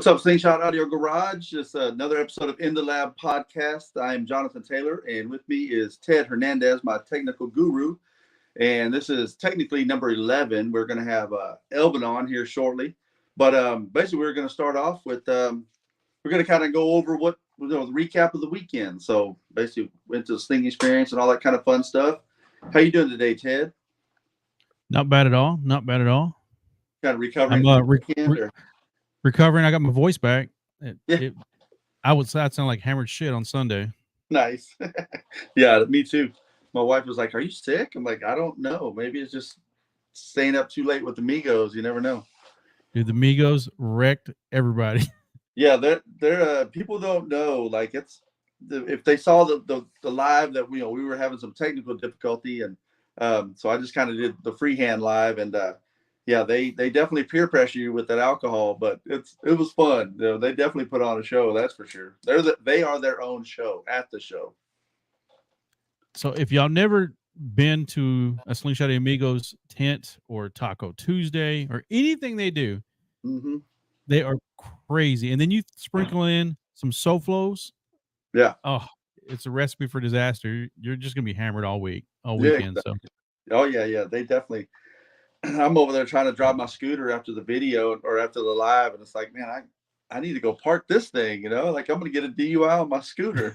What's up, Slingshot Audio Garage? It's another episode of In the Lab podcast. I'm Johnathan Taylor, and with me is Ted Hernandez, my technical guru. And this is technically number 11. We're going to have Elvin on here shortly. But basically, we're going to start off with, we're going to kind of go over the recap of the weekend. So basically, went to the sling experience and all that kind of fun stuff. How you doing today, Ted? Not bad at all. Not bad at all. Kind of recovering. Recovering. I got my voice back. I would say I sound like hammered shit on Sunday. Nice. Yeah, me too. My wife was like, "Are you sick?" I'm like, "I don't know. Maybe it's just staying up too late with the Migos. You never know." Dude, the Migos wrecked everybody. Yeah, they're people don't know. Like if they saw the live that we were having some technical difficulty, and so I just kind of did the freehand live, and yeah, they definitely peer pressure you with that alcohol, but it was fun. They definitely put on a show, that's for sure. They are their own show at the show. So if y'all never been to a Slingshot Amigos tent or Taco Tuesday or anything they do, they are crazy. And then you sprinkle in some SoFlos. Yeah. Oh, it's a recipe for disaster. You're just gonna be hammered all weekend. Exactly. Oh yeah, they definitely. I'm over there trying to drive my scooter after the video or after the live, and it's like, man, I need to go park this thing, like I'm gonna get a DUI on my scooter.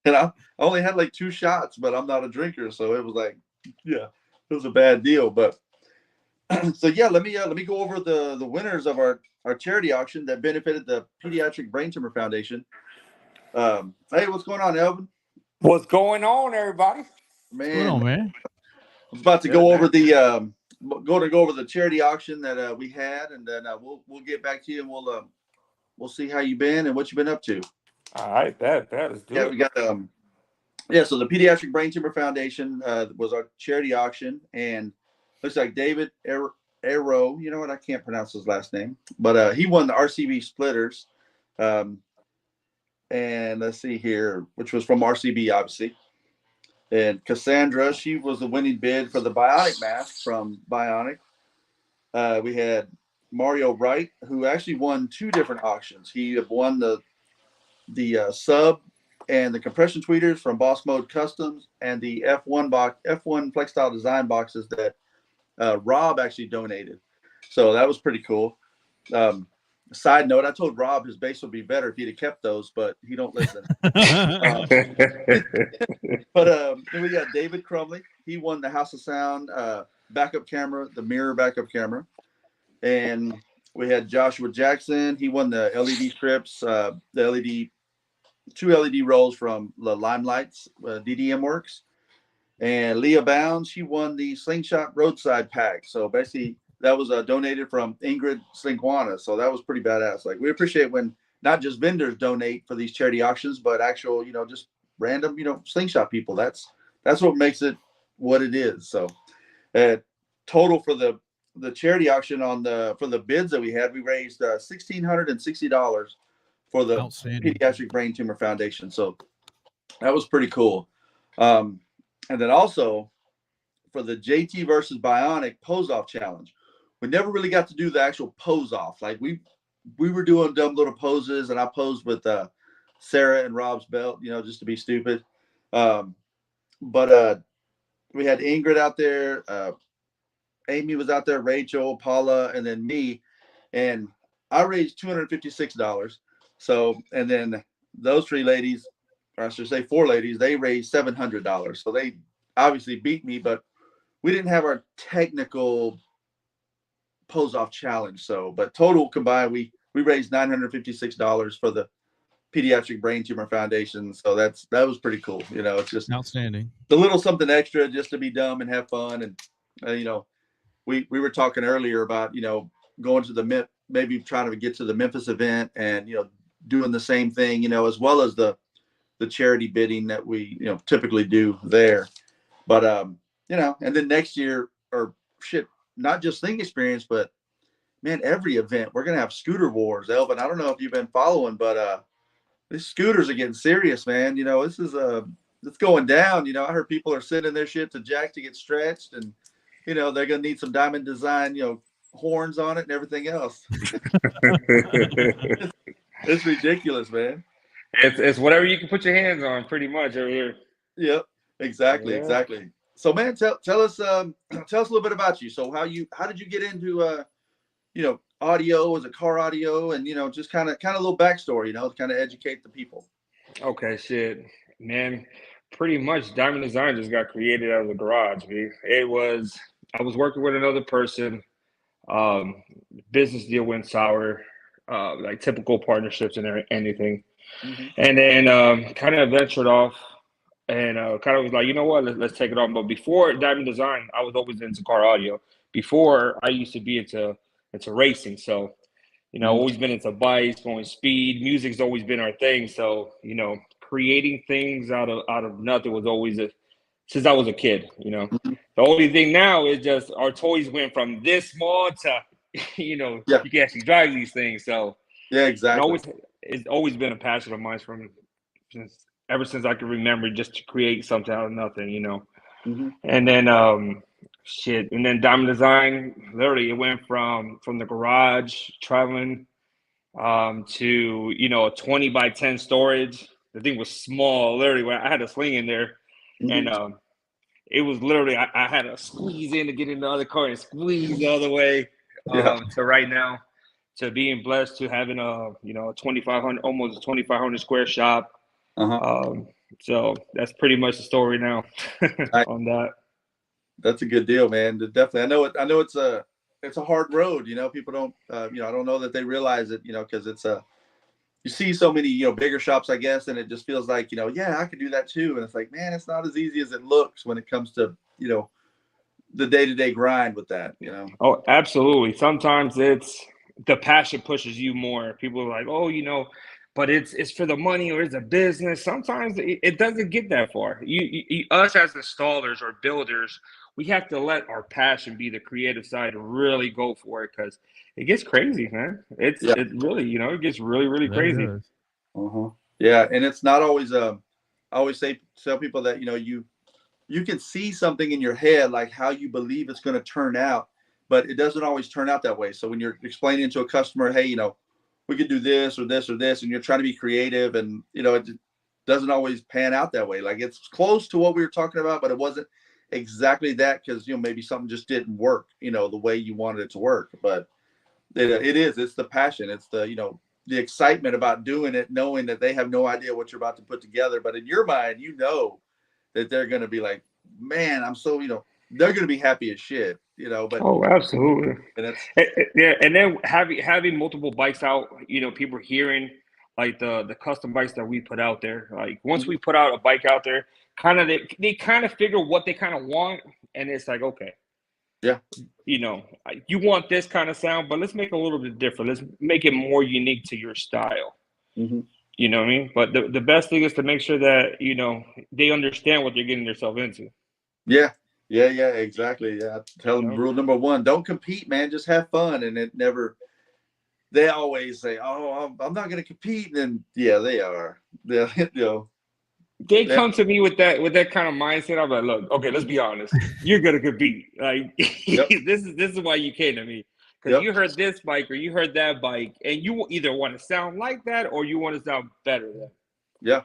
And I only had like 2 shots, but I'm not a drinker, so it was like, yeah, it was a bad deal. But so yeah, let me go over the winners of our charity auction that benefited the Pediatric Brain Tumor Foundation. Hey, what's going on, Elvin? What's going on, everybody? Man, what's going on, man? I was about to go over the charity auction that we had, and then we'll get back to you, and we'll see how you've been and what you've been up to. All right, that is good. Yeah, we got so the Pediatric Brain Tumor Foundation was our charity auction, and looks like David Arrow, you know what, I can't pronounce his last name, but he won the RCB splitters, and let's see here, which was from RCB, obviously. And Cassandra, she was the winning bid for the Bionic mask from Bionic. We had Mario Wright, who actually won 2 different auctions. He won the sub and the compression tweeters from Boss Mode Customs, and the F1 Flex Style Design boxes that Rob actually donated. So that was pretty cool. Side note, I told Rob his bass would be better if he'd have kept those, but he don't listen. But then we got David Crumley. He won the House of Sound backup camera, the mirror backup camera. And we had Joshua Jackson. He won the LED strips, the 2 LED rolls from the Limelights, DDM Works. And Leah Bounds, she won the Slingshot Roadside Pack. So basically, that was donated from Ingrid Slinkwana. So that was pretty badass. Like, we appreciate when not just vendors donate for these charity auctions, but actual, just random, Slingshot people. That's what makes it what it is. So total for the charity auction for the bids that we had, we raised $1,660 for the Pediatric Brain Tumor Foundation. So that was pretty cool. And then also for the JT versus Bionic pose off challenge, we never really got to do the actual pose off. Like we were doing dumb little poses, and I posed with Sarah and Rob's belt, just to be stupid. But we had Ingrid out there, Amy was out there, Rachel, Paula, and then me, and I raised $256. So, and then those 3 ladies, or I should say 4 ladies, they raised $700. So they obviously beat me, but we didn't have our technical pose off challenge. So, but total combined, we raised $956 for the Pediatric Brain Tumor Foundation. So that was pretty cool. It's just outstanding. The little something extra just to be dumb and have fun. And, we were talking earlier about, going to maybe trying to get to the Memphis event and, doing the same thing, as well as the charity bidding that we, typically do there. But, and then next year, or shit, not just Thing Experience, but man, every event we're going to have scooter wars. Elvin, I don't know if you've been following, but, these scooters are getting serious, man. This is it's going down. I heard people are sending their shit to Jack to get stretched, and they're gonna need some Diamond Design, horns on it and everything else. It's ridiculous, man. It's whatever you can put your hands on, pretty much over here. Yep, exactly. So, man, tell us a little bit about you. So, how did you get into audio? Was it car audio? And just kind of a little backstory, to kind of educate the people. Okay, shit, man. Pretty much, Diamond Design just got created out of the garage. I was working with another person. Business deal went sour, like typical partnerships and anything. Mm-hmm. And then kind of ventured off and kind of was like, you know what, let's take it on. But before Diamond Design, I was always into car audio. Before, I used to be into racing. So, always been into bikes, going speed. Music's always been our thing. So, creating things out of nothing was always since I was a kid, The only thing now is just our toys went from this small to, you can actually drive these things. So yeah, exactly. It's always been a passion of mine ever since I can remember, just to create something out of nothing, Mm-hmm. And then and then Diamond Design, literally it went from the garage traveling to a 20 by 10 storage. The thing was small, literally. When I had a sling in there, mm-hmm. And it was literally I had to squeeze in to get in the other car and squeeze the other way. To right now, to being blessed to having a 2,500, almost a 2,500 square shop. Uh-huh. So that's pretty much the story now on that. That's a good deal, man. Definitely. I know it's a hard road. People don't, I don't know that they realize it, because it's you see so many, bigger shops, I guess, and it just feels like, yeah, I could do that too. And it's like, man, it's not as easy as it looks when it comes to, the day-to-day grind with that, Oh, absolutely. Sometimes it's the passion pushes you more. People are like, oh, but it's for the money or it's a business. Sometimes it doesn't get that far. Us as installers or builders, we have to let our passion be the creative side and really go for it, because it gets crazy, man. It really, it gets really, really crazy. Uh-huh. Yeah, and it's not always. I always tell people that you can see something in your head, like how you believe it's going to turn out, but it doesn't always turn out that way. So when you're explaining to a customer, hey, we could do this or this or this, and you're trying to be creative, and it doesn't always pan out that way. Like, it's close to what we were talking about, but it wasn't exactly that, because maybe something just didn't work the way you wanted it to work. But it's the passion, it's the the excitement about doing it, knowing that they have no idea what you're about to put together, but in your mind that they're going to be like, man, I'm so they're going to be happy as shit, but oh, absolutely. And then having multiple bikes out, people hearing like the custom bikes that we put out there. Like, once we put out a bike out there, they kind of figure what they kind of want, and it's like, okay, yeah, you want this kind of sound, but let's make it a little bit different. Let's make it more unique to your style. Mm-hmm. You know what I mean? But the best thing is to make sure that they understand what they're getting themselves into. Yeah, exactly. Yeah, tell them rule number 1: don't compete, man. Just have fun. And they always say, "Oh, I'm not going to compete." And then, yeah, they are. They come to me with that kind of mindset. I'm like, look, okay, let's be honest. You're going to compete. Like, yep. This is why you came to me. Because you heard this bike or you heard that bike, and you either want to sound like that or you want to sound better than. Yeah.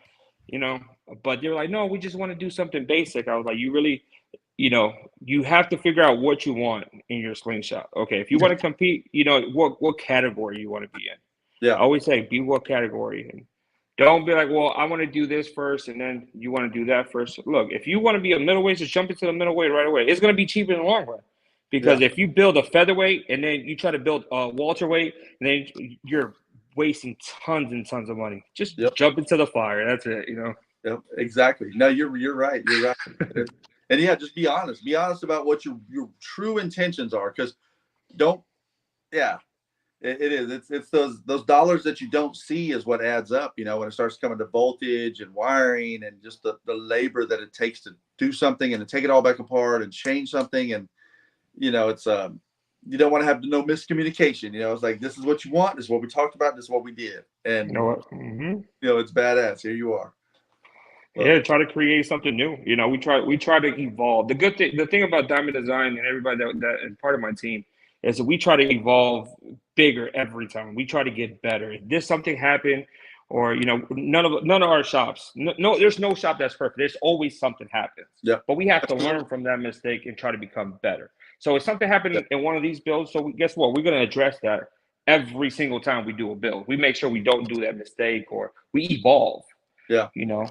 But they're like, no, we just want to do something basic. I was like, you really, you have to figure out what you want in your Slingshot. Okay, if you want to compete, what category you want to be in. Yeah. I always say, be what category. And don't be like, well, I want to do this first, and then you want to do that first. Look, if you want to be a middleweight, just jump into the middleweight right away. It's going to be cheaper in the long run. Because if you build a featherweight and then you try to build a welterweight, and then you're wasting tons and tons of money. Just Yep. jump into the fire. That's it, you know. Yep, exactly. No, you're right. You're right. And yeah, just be honest. Be honest about what your true intentions are, because it is. It's those dollars that you don't see is what adds up, you know, when it starts coming to voltage and wiring and just the labor that it takes to do something and to take it all back apart and change something. And, you know, it's you don't want to have no miscommunication. You know, it's like, this is what you want, this is what we talked about, this is what we did. And You know what? Mm-hmm. you know, it's badass. Here you are. Yeah, try to create something new. You know, we try to evolve. The thing about Diamond Design and everybody that is part of my team is that we try to evolve bigger every time. We try to get better. If there's something happen, or you know, none of our shops, no, there's no shop that's perfect. There's always something happens. Yeah. But we have to learn from that mistake and try to become better. So if something happened in one of these builds, so guess what? We're going to address that every single time we do a build. We make sure we don't do that mistake, or we evolve. Yeah. You know.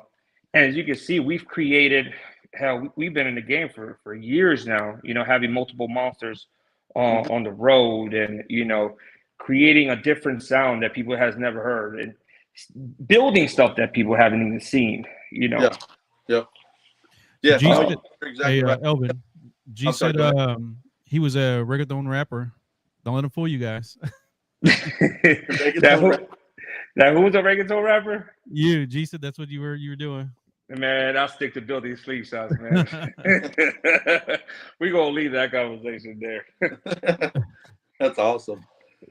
And as you can see, we've created, hell, we've been in the game for years now, you know, having multiple monsters on the road and, you know, creating a different sound that people has never heard and building stuff that people haven't even seen, you know. Yeah. So G said, exactly right. Elvin, G said he was a reggaeton rapper. Don't let him fool you guys. Now, who's a reggaeton rapper? You, G said that's what you were doing. Man, I'll stick to building Slingshots, man. We're gonna leave that conversation there. That's awesome.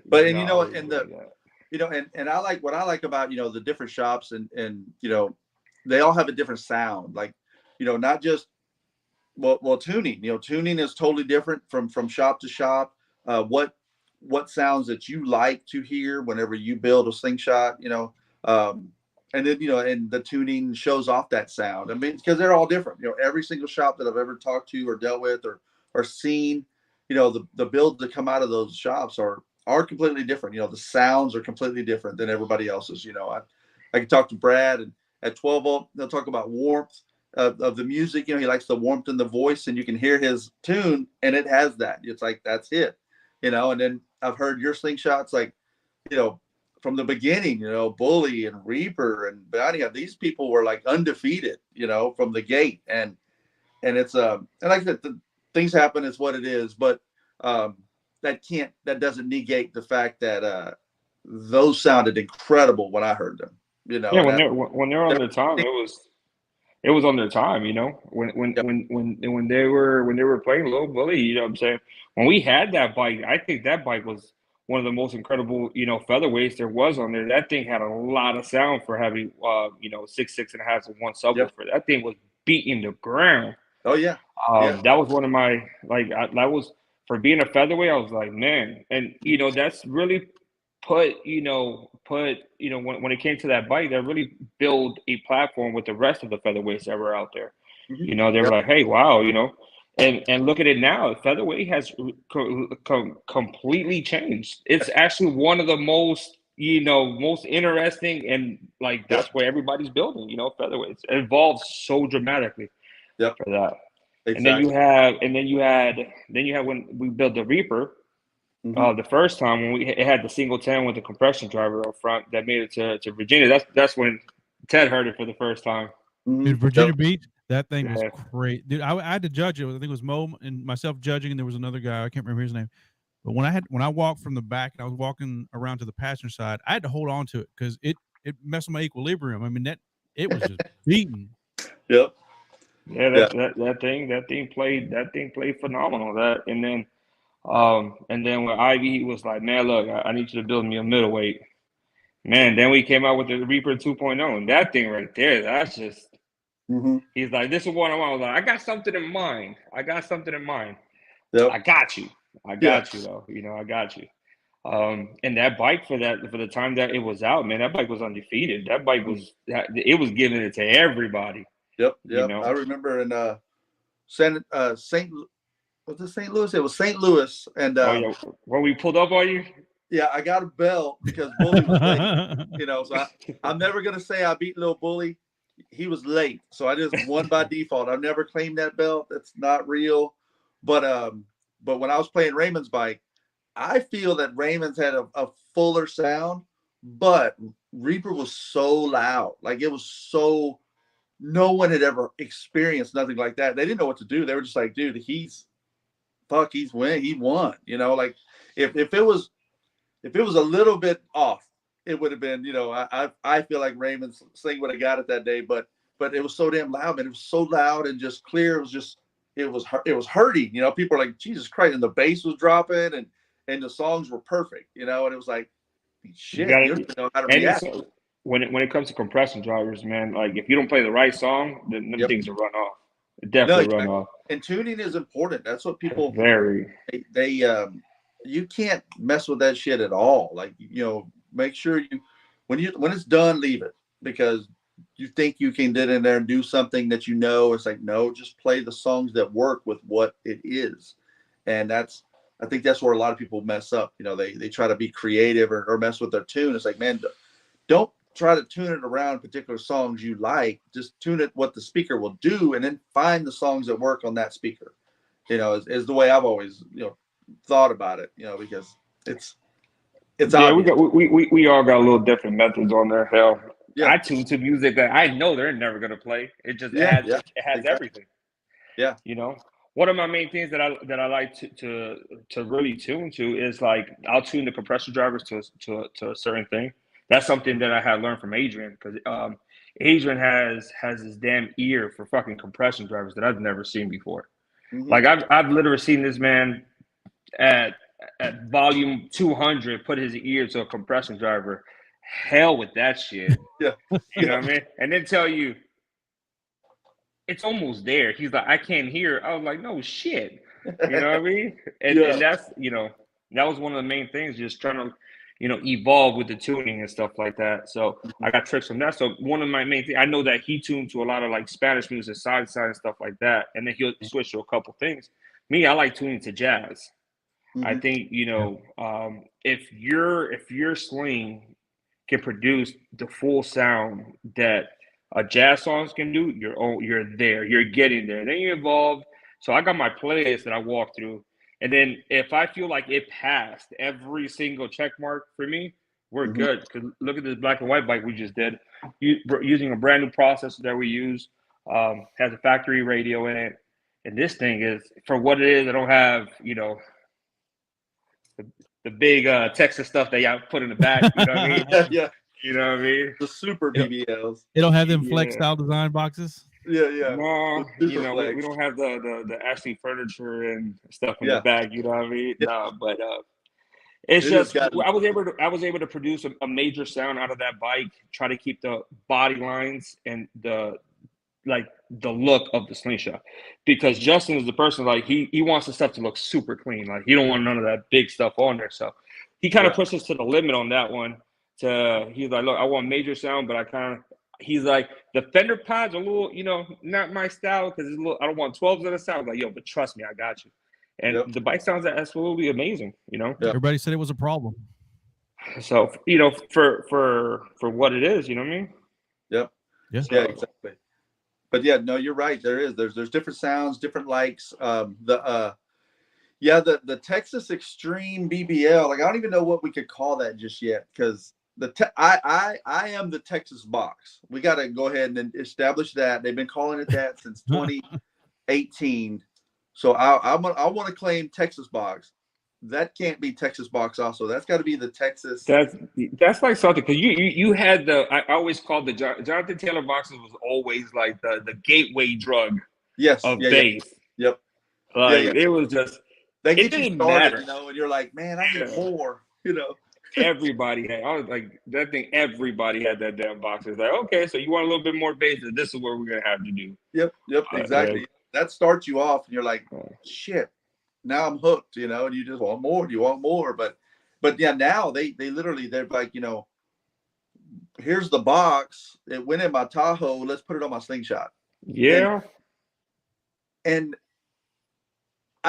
But and you know, and you know, and I like what I like about, you know, the different shops and you know, they all have a different sound. Like, you know, not just well tuning. You know, tuning is totally different from shop to shop. What sounds that you like to hear whenever you build a Slingshot, you know, and then, you know, and the tuning shows off that sound. I mean, because they're all different. You know, every single shop that I've ever talked to or dealt with or seen, you know, the builds that come out of those shops are completely different. You know, the sounds are completely different than everybody else's. You know, I can talk to Brad, and at 12 volt, they'll talk about warmth of the music. You know, he likes the warmth in the voice, and you can hear his tune, and it has that. It's like, that's it. You know, and then I've heard your Slingshots, like, you know, from the beginning, you know, Bully and Reaper and Bounty, these people were like undefeated, you know, from the gate. And it's and like I said, things happen, is what it is. But that doesn't negate the fact that those sounded incredible when I heard them. You know, yeah, when they're on their time, it was on their time, you know, when they were playing Little Bully, you know what I'm saying? When we had that bike, I think that bike was one of the most incredible, you know, featherweights there was on there. That thing had a lot of sound for having, you know, 6.5 and one subwoofer. That thing was beating the ground. Oh yeah. That was one of my, like, that was, for being a featherweight, I was like, man. And, you know, that's really when it came to that bike, that really built a platform with the rest of the featherweights that were out there. Mm-hmm. You know, they were like, hey, wow, you know. And look at it now. Featherweight has completely changed. It's actually one of the most interesting, and like that's where everybody's building. You know, featherweights. It evolved so dramatically for that. Exactly. And then you had when we built the Reaper. Mm-hmm. The first time when it had the single 10 with the compression driver up front that made it to Virginia. That's when Ted heard it for the first time. Dude, Virginia Beach. That thing was great, dude. I had to judge it. I think it was Mo and myself judging, and there was another guy. I can't remember his name. But when I walked from the back and I was walking around to the passenger side, I had to hold on to it because it messed with my equilibrium. I mean, it was just beating. Yep. Yeah, that thing played phenomenal. And then when Ivy was like, man, look, I need you to build me a middleweight. Man, then we came out with the Reaper 2.0, and that thing right there, that's just. Mm-hmm. He's like, this is what I want. I was like, I got something in mind. Yep. I got you though. You know, I got you. And that bike for the time that it was out, man, that bike was undefeated. That bike was giving it to everybody. Yep. You know? I remember in St. Louis. It was St. Louis, and when we pulled up on you. Yeah, I got a belt because Bully was late. You know, so I'm never gonna say I beat Little Bully. He was late, so I just won by default. I've never claimed that belt. That's not real. But when I was playing Raymond's bike, I feel that Raymond's had a fuller sound, but Reaper was so loud. Like it was so, no one had ever experienced nothing like that. They didn't know what to do. They were just like, dude, he's win. He won. You know, like if it was a little bit off, it would have been, you know, I feel like Raymond Sling would have got it that day, but it was so damn loud, man. It was so loud and just clear. It was just, it was hurting. You know, people are like, Jesus Christ, and the bass was dropping, and the songs were perfect. You know, and it was like, shit, you don't know how to react. When it comes to compression drivers, man, like if you don't play the right song, then them things will run off. Definitely run off. And tuning is important. That's what people they you can't mess with that shit at all. Like, you know, make sure when it's done, leave it, because you think you can get in there and do something that, you know, it's like, no, just play the songs that work with what it is. And I think that's where a lot of people mess up. You know, they try to be creative or mess with their tune. It's like, man, don't try to tune it around particular songs you like. Just tune it what the speaker will do, and then find the songs that work on that speaker. You know, is the way I've always, you know, thought about it. You know, because it's obvious. We all got a little different methods on there. Hell, I tune to music that I know they're never gonna play. It just adds, it has everything. Yeah, you know. One of my main things that I like to really tune to is, like, I'll tune the compressor drivers to a certain thing. That's something that I had learned from Adrian, because Adrian has this damn ear for fucking compression drivers that I've never seen before. Mm-hmm. Like I've literally seen this man at volume 200 put his ear to a compression driver. Hell with that shit. Yeah, you know what I mean? And then tell you it's almost there. He's like, I can't hear. I was like, no shit. You know what I mean? And that's, you know, that was one of the main things, just trying to, you know, evolve with the tuning and stuff like that. So I got tricks from that. So one of my main things, I know that he tuned to a lot of like Spanish music, side and stuff like that. And then he'll switch to a couple things. Me, I like tuning to jazz. Mm-hmm. I think, you know, if your sling can produce the full sound that a jazz songs can do, you're there, you're getting there. Then you evolve. So I got my playlist that I walk through. And then if I feel like it passed every single check mark for me, we're good. Because look at this black and white bike we just did. Using a brand new processor that we use, has a factory radio in it. And this thing is, for what it is, I don't have, you know, the big Texas stuff that y'all put in the back. You know what I mean? Yeah. You know what I mean? The super BBLs. They don't have them flex style design boxes. Yeah. No, you know, we don't have the Ashley furniture and stuff in the bag. You know what I mean? Yeah. No, but it's just I was able to produce a major sound out of that bike. Try to keep the body lines and the look of the Slingshot, because Justin is the person, like he wants the stuff to look super clean. Like he don't want none of that big stuff on there. So he kind of pushes to the limit on that one. He's like, look, I want major sound, but he's like, the fender pads are a little, you know, not my style, because it's a little, I don't want 12s in the sound. I'm like, yo, but trust me, I got you. And the bike sounds absolutely amazing, you know. Everybody said it was a problem. So, you know, for what it is, you know what I mean? Yep. Yeah. Yeah, exactly. But yeah, no, you're right. There's different sounds, different likes. The Texas Extreme BBL, like I don't even know what we could call that just yet, because I am the Texas box. We got to go ahead and establish that. They've been calling it that since 2018. So I want to claim Texas box. That can't be Texas box. Also, that's got to be the Texas. That's like something, because you had I always called the Johnathan Taylor boxes was always like the gateway drug. Yes. Of bass. Yep. Like it was just. They get you started, you know, and you're like, man, I need more, you know. Everybody had, I was like, that thing, everybody had that damn box. It's like, okay, so you want a little bit more bass, this is what we're going to have to do. Yep, exactly. That starts you off, and you're like, shit, now I'm hooked, you know, and you just want more, you want more. But yeah, now they're like, you know, here's the box. It went in my Tahoe. Let's put it on my Slingshot. Yeah. And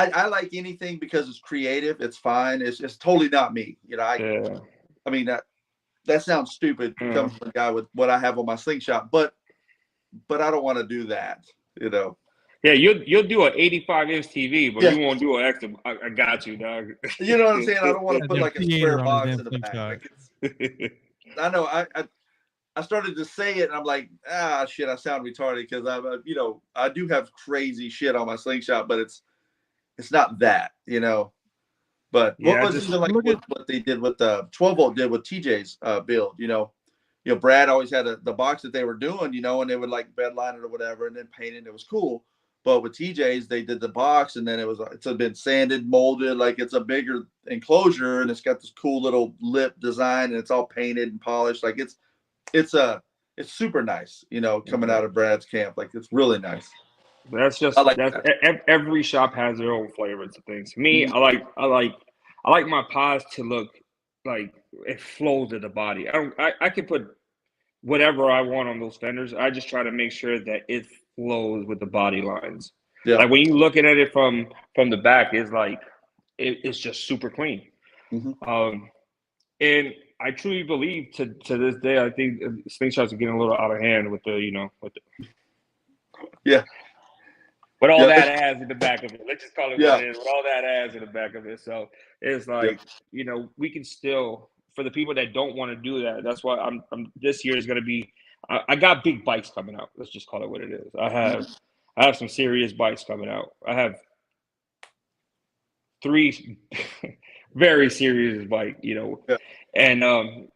I like anything because it's creative. It's fine. It's totally not me. You know, I mean, that sounds stupid coming from a guy with what I have on my Slingshot, but I don't want to do that, you know. Yeah, you'll do an 85-inch TV, but you won't do an extra. I got you, dog. You know what I'm saying? I don't want to put like a square box in the back. I know. I started to say it, and I'm like, shit, I sound retarded because I'm, I do have crazy shit on my Slingshot, but it's not that, But what Yeah, was even like what they did with the 12 volt did with TJ's build, Brad always had the box that they were doing, and they would like bedline it or whatever, and then paint it. And it was cool. But with TJ's, they did the box, and then it's been sanded, molded, like it's a bigger enclosure, and it's got this cool little lip design, and it's all painted and polished. Like it's super nice, coming out of Brad's camp. Like it's really nice. That's just every shop has their own flavor to things. Me, I like my pods to look like it flows to the body. I can put whatever I want on those fenders. I just try to make sure that it flows with the body lines. Yeah. Like when you looking at it from the back, it's like it's just super clean. Mm-hmm. And I truly believe to this day, I think Slingshots are getting a little out of hand with yeah. With all that ass in the back of it. Let's just call it what it is. With all that ass in the back of it. So it's like, we can still, for the people that don't want to do that, that's why I'm this year is going to be, I got big bikes coming out. Let's just call it what it is. I have some serious bikes coming out. I have 3 very serious bike, and,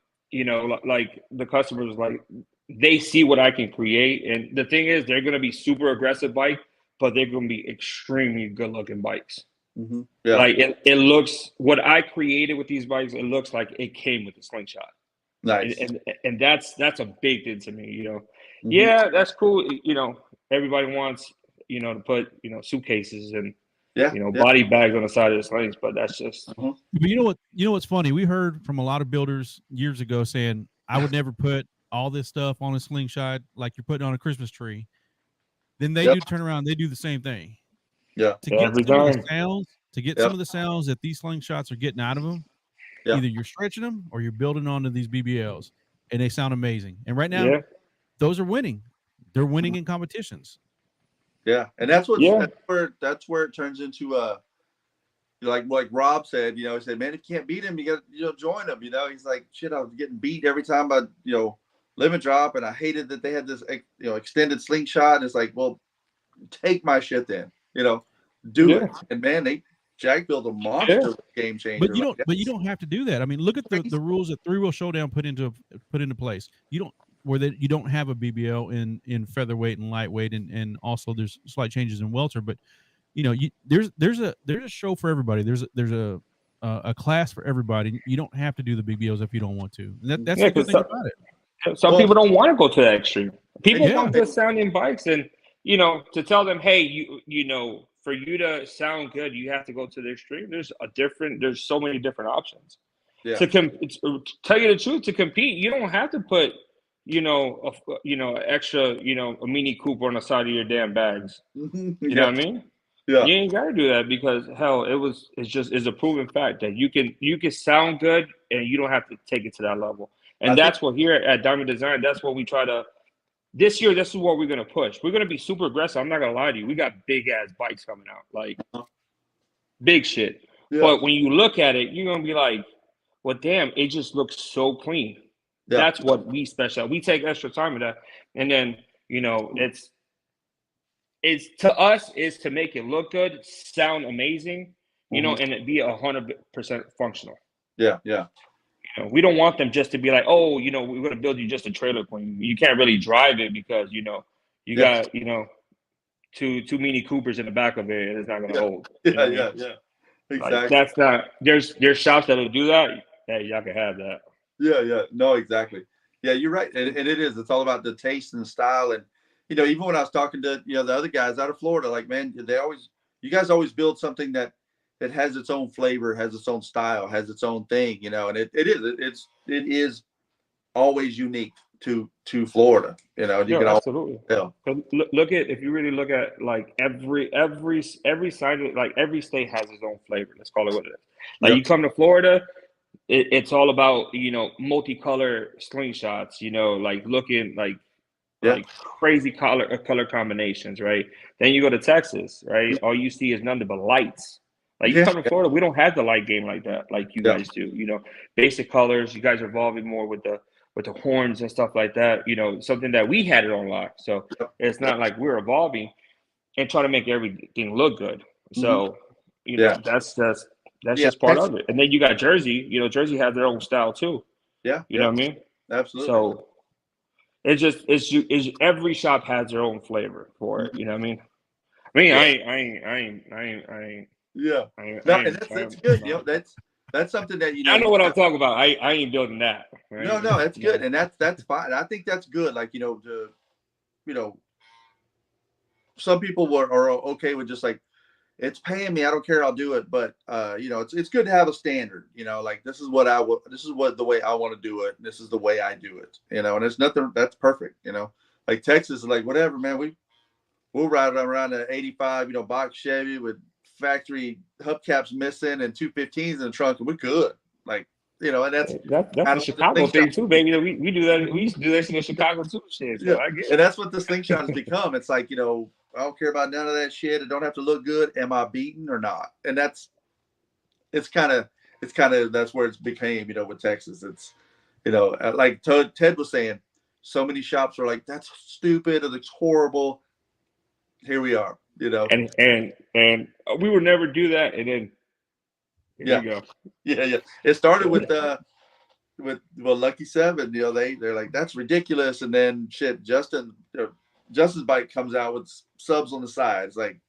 like the customers, like they see what I can create. And the thing is, they're going to be super aggressive bike, but they're going to be extremely good-looking bikes. Mm-hmm. Yeah. Like it looks, what I created with these bikes, it looks like it came with the Slingshot. Nice. And that's a big thing to me. Mm-hmm. Yeah, that's cool. Everybody wants to put suitcases and body bags on the side of the slings, but that's just. But what's funny? We heard from a lot of builders years ago saying, I would never put all this stuff on a Slingshot like you're putting on a Christmas tree. Then they do turn around, they do the same thing. Yeah. To get some of the sounds that these Slingshots are getting out of them, either you're stretching them or you're building onto these BBLs, and they sound amazing. And right now, those are winning. They're winning in competitions. Yeah, and that's where it turns into like Rob said, he said, man, if you can't beat him, you got join him. He's like, shit, I was getting beat every time I limit drop, and I hated that they had this extended Slingshot, and it's like, well, take my shit then, do it. And man, Jack built a monster game changer. But you don't have to do that. I mean, look at the rules that Three Wheel Showdown put into place. You don't have a BBL in featherweight and lightweight, and also there's slight changes in welter, but there's a show for everybody. There's a class for everybody. You don't have to do the BBLs if you don't want to. And that's the good thing about it. Some people don't want to go to that extreme. People want good sounding bikes, and to tell them, hey, for you to sound good, you have to go to the extreme. There's so many different options. Yeah. To tell you the truth, to compete, you don't have to put extra a Mini Cooper on the side of your damn bags. You know what I mean? Yeah. You ain't got to do that because hell, it's a proven fact that you can sound good and you don't have to take it to that level. And that's what here at Diamond Design, that's what we try to. This year, this is what we're gonna push. We're gonna be super aggressive. I'm not gonna lie to you. We got big ass bikes coming out, like big shit. Yeah. But when you look at it, you're gonna be like, "Well, damn, it just looks so clean." Yeah. That's what we special. We take extra time with that, and then it's to us is to make it look good, sound amazing, and it be 100% functional. Yeah, yeah. We don't want them just to be like, oh, we're going to build you just a trailer queen. You can't really drive it because, you got, two Mini Coopers in the back of it, and it's not going to hold. Yeah. Exactly. Like, that's not. There's shops that'll do that. Hey, y'all can have that. Yeah. No, exactly. Yeah, you're right, and it is. It's all about the taste and the style, and even when I was talking to the other guys out of Florida, like, man, you guys always build something that has its own flavor, has its own style, has its own thing, and it is always unique to Florida, you can absolutely tell. Look at, if you really look at like every side, like every state has its own flavor. Let's call it what it is. Like you come to Florida, it's all about multicolor Slingshots, like looking like crazy color combinations, right? Then you go to Texas, right? All you see is nothing but lights. Like you come to Florida, we don't have the light game like that, like you guys do. Basic colors. You guys are evolving more with with the horns and stuff like that. You know, something that we had it on lock. So it's not like we're evolving and trying to make everything look good. So you know, that's just part of it. And then you got Jersey. You know, Jersey has their own style too. Yeah, you know what I mean. Absolutely. So it's every shop has their own flavor for it. You know what I mean. I mean, I ain't. Yeah. No, and that's good. You know, that's something that I know what I'm talking about. I ain't building that. Right? No, that's good, and that's fine. I think that's good. Like some people are okay with just like, it's paying me, I don't care, I'll do it. But it's good to have a standard. Like this is the way I want to do it. This is the way I do it. And it's nothing that's perfect. Like Texas is like, whatever, man. We'll ride around an 85, box Chevy with factory hubcaps missing and 215s in the trunk, and we're good. Like, and that's the Chicago thing too, baby. We do that. We used to do that in Chicago too, shit. So I get it. And that's what the Slingshot has become. It's like, I don't care about none of that shit. It don't have to look good. Am I beaten or not? And that's kind of that's where it's became, with Texas. It's, like Ted was saying, so many shops are like, that's stupid, or it's horrible. Here we are, and we would never do that, and then here we go. Yeah. It started with Lucky 7. They're like, that's ridiculous, and then shit, Justin's bike comes out with subs on the sides, like,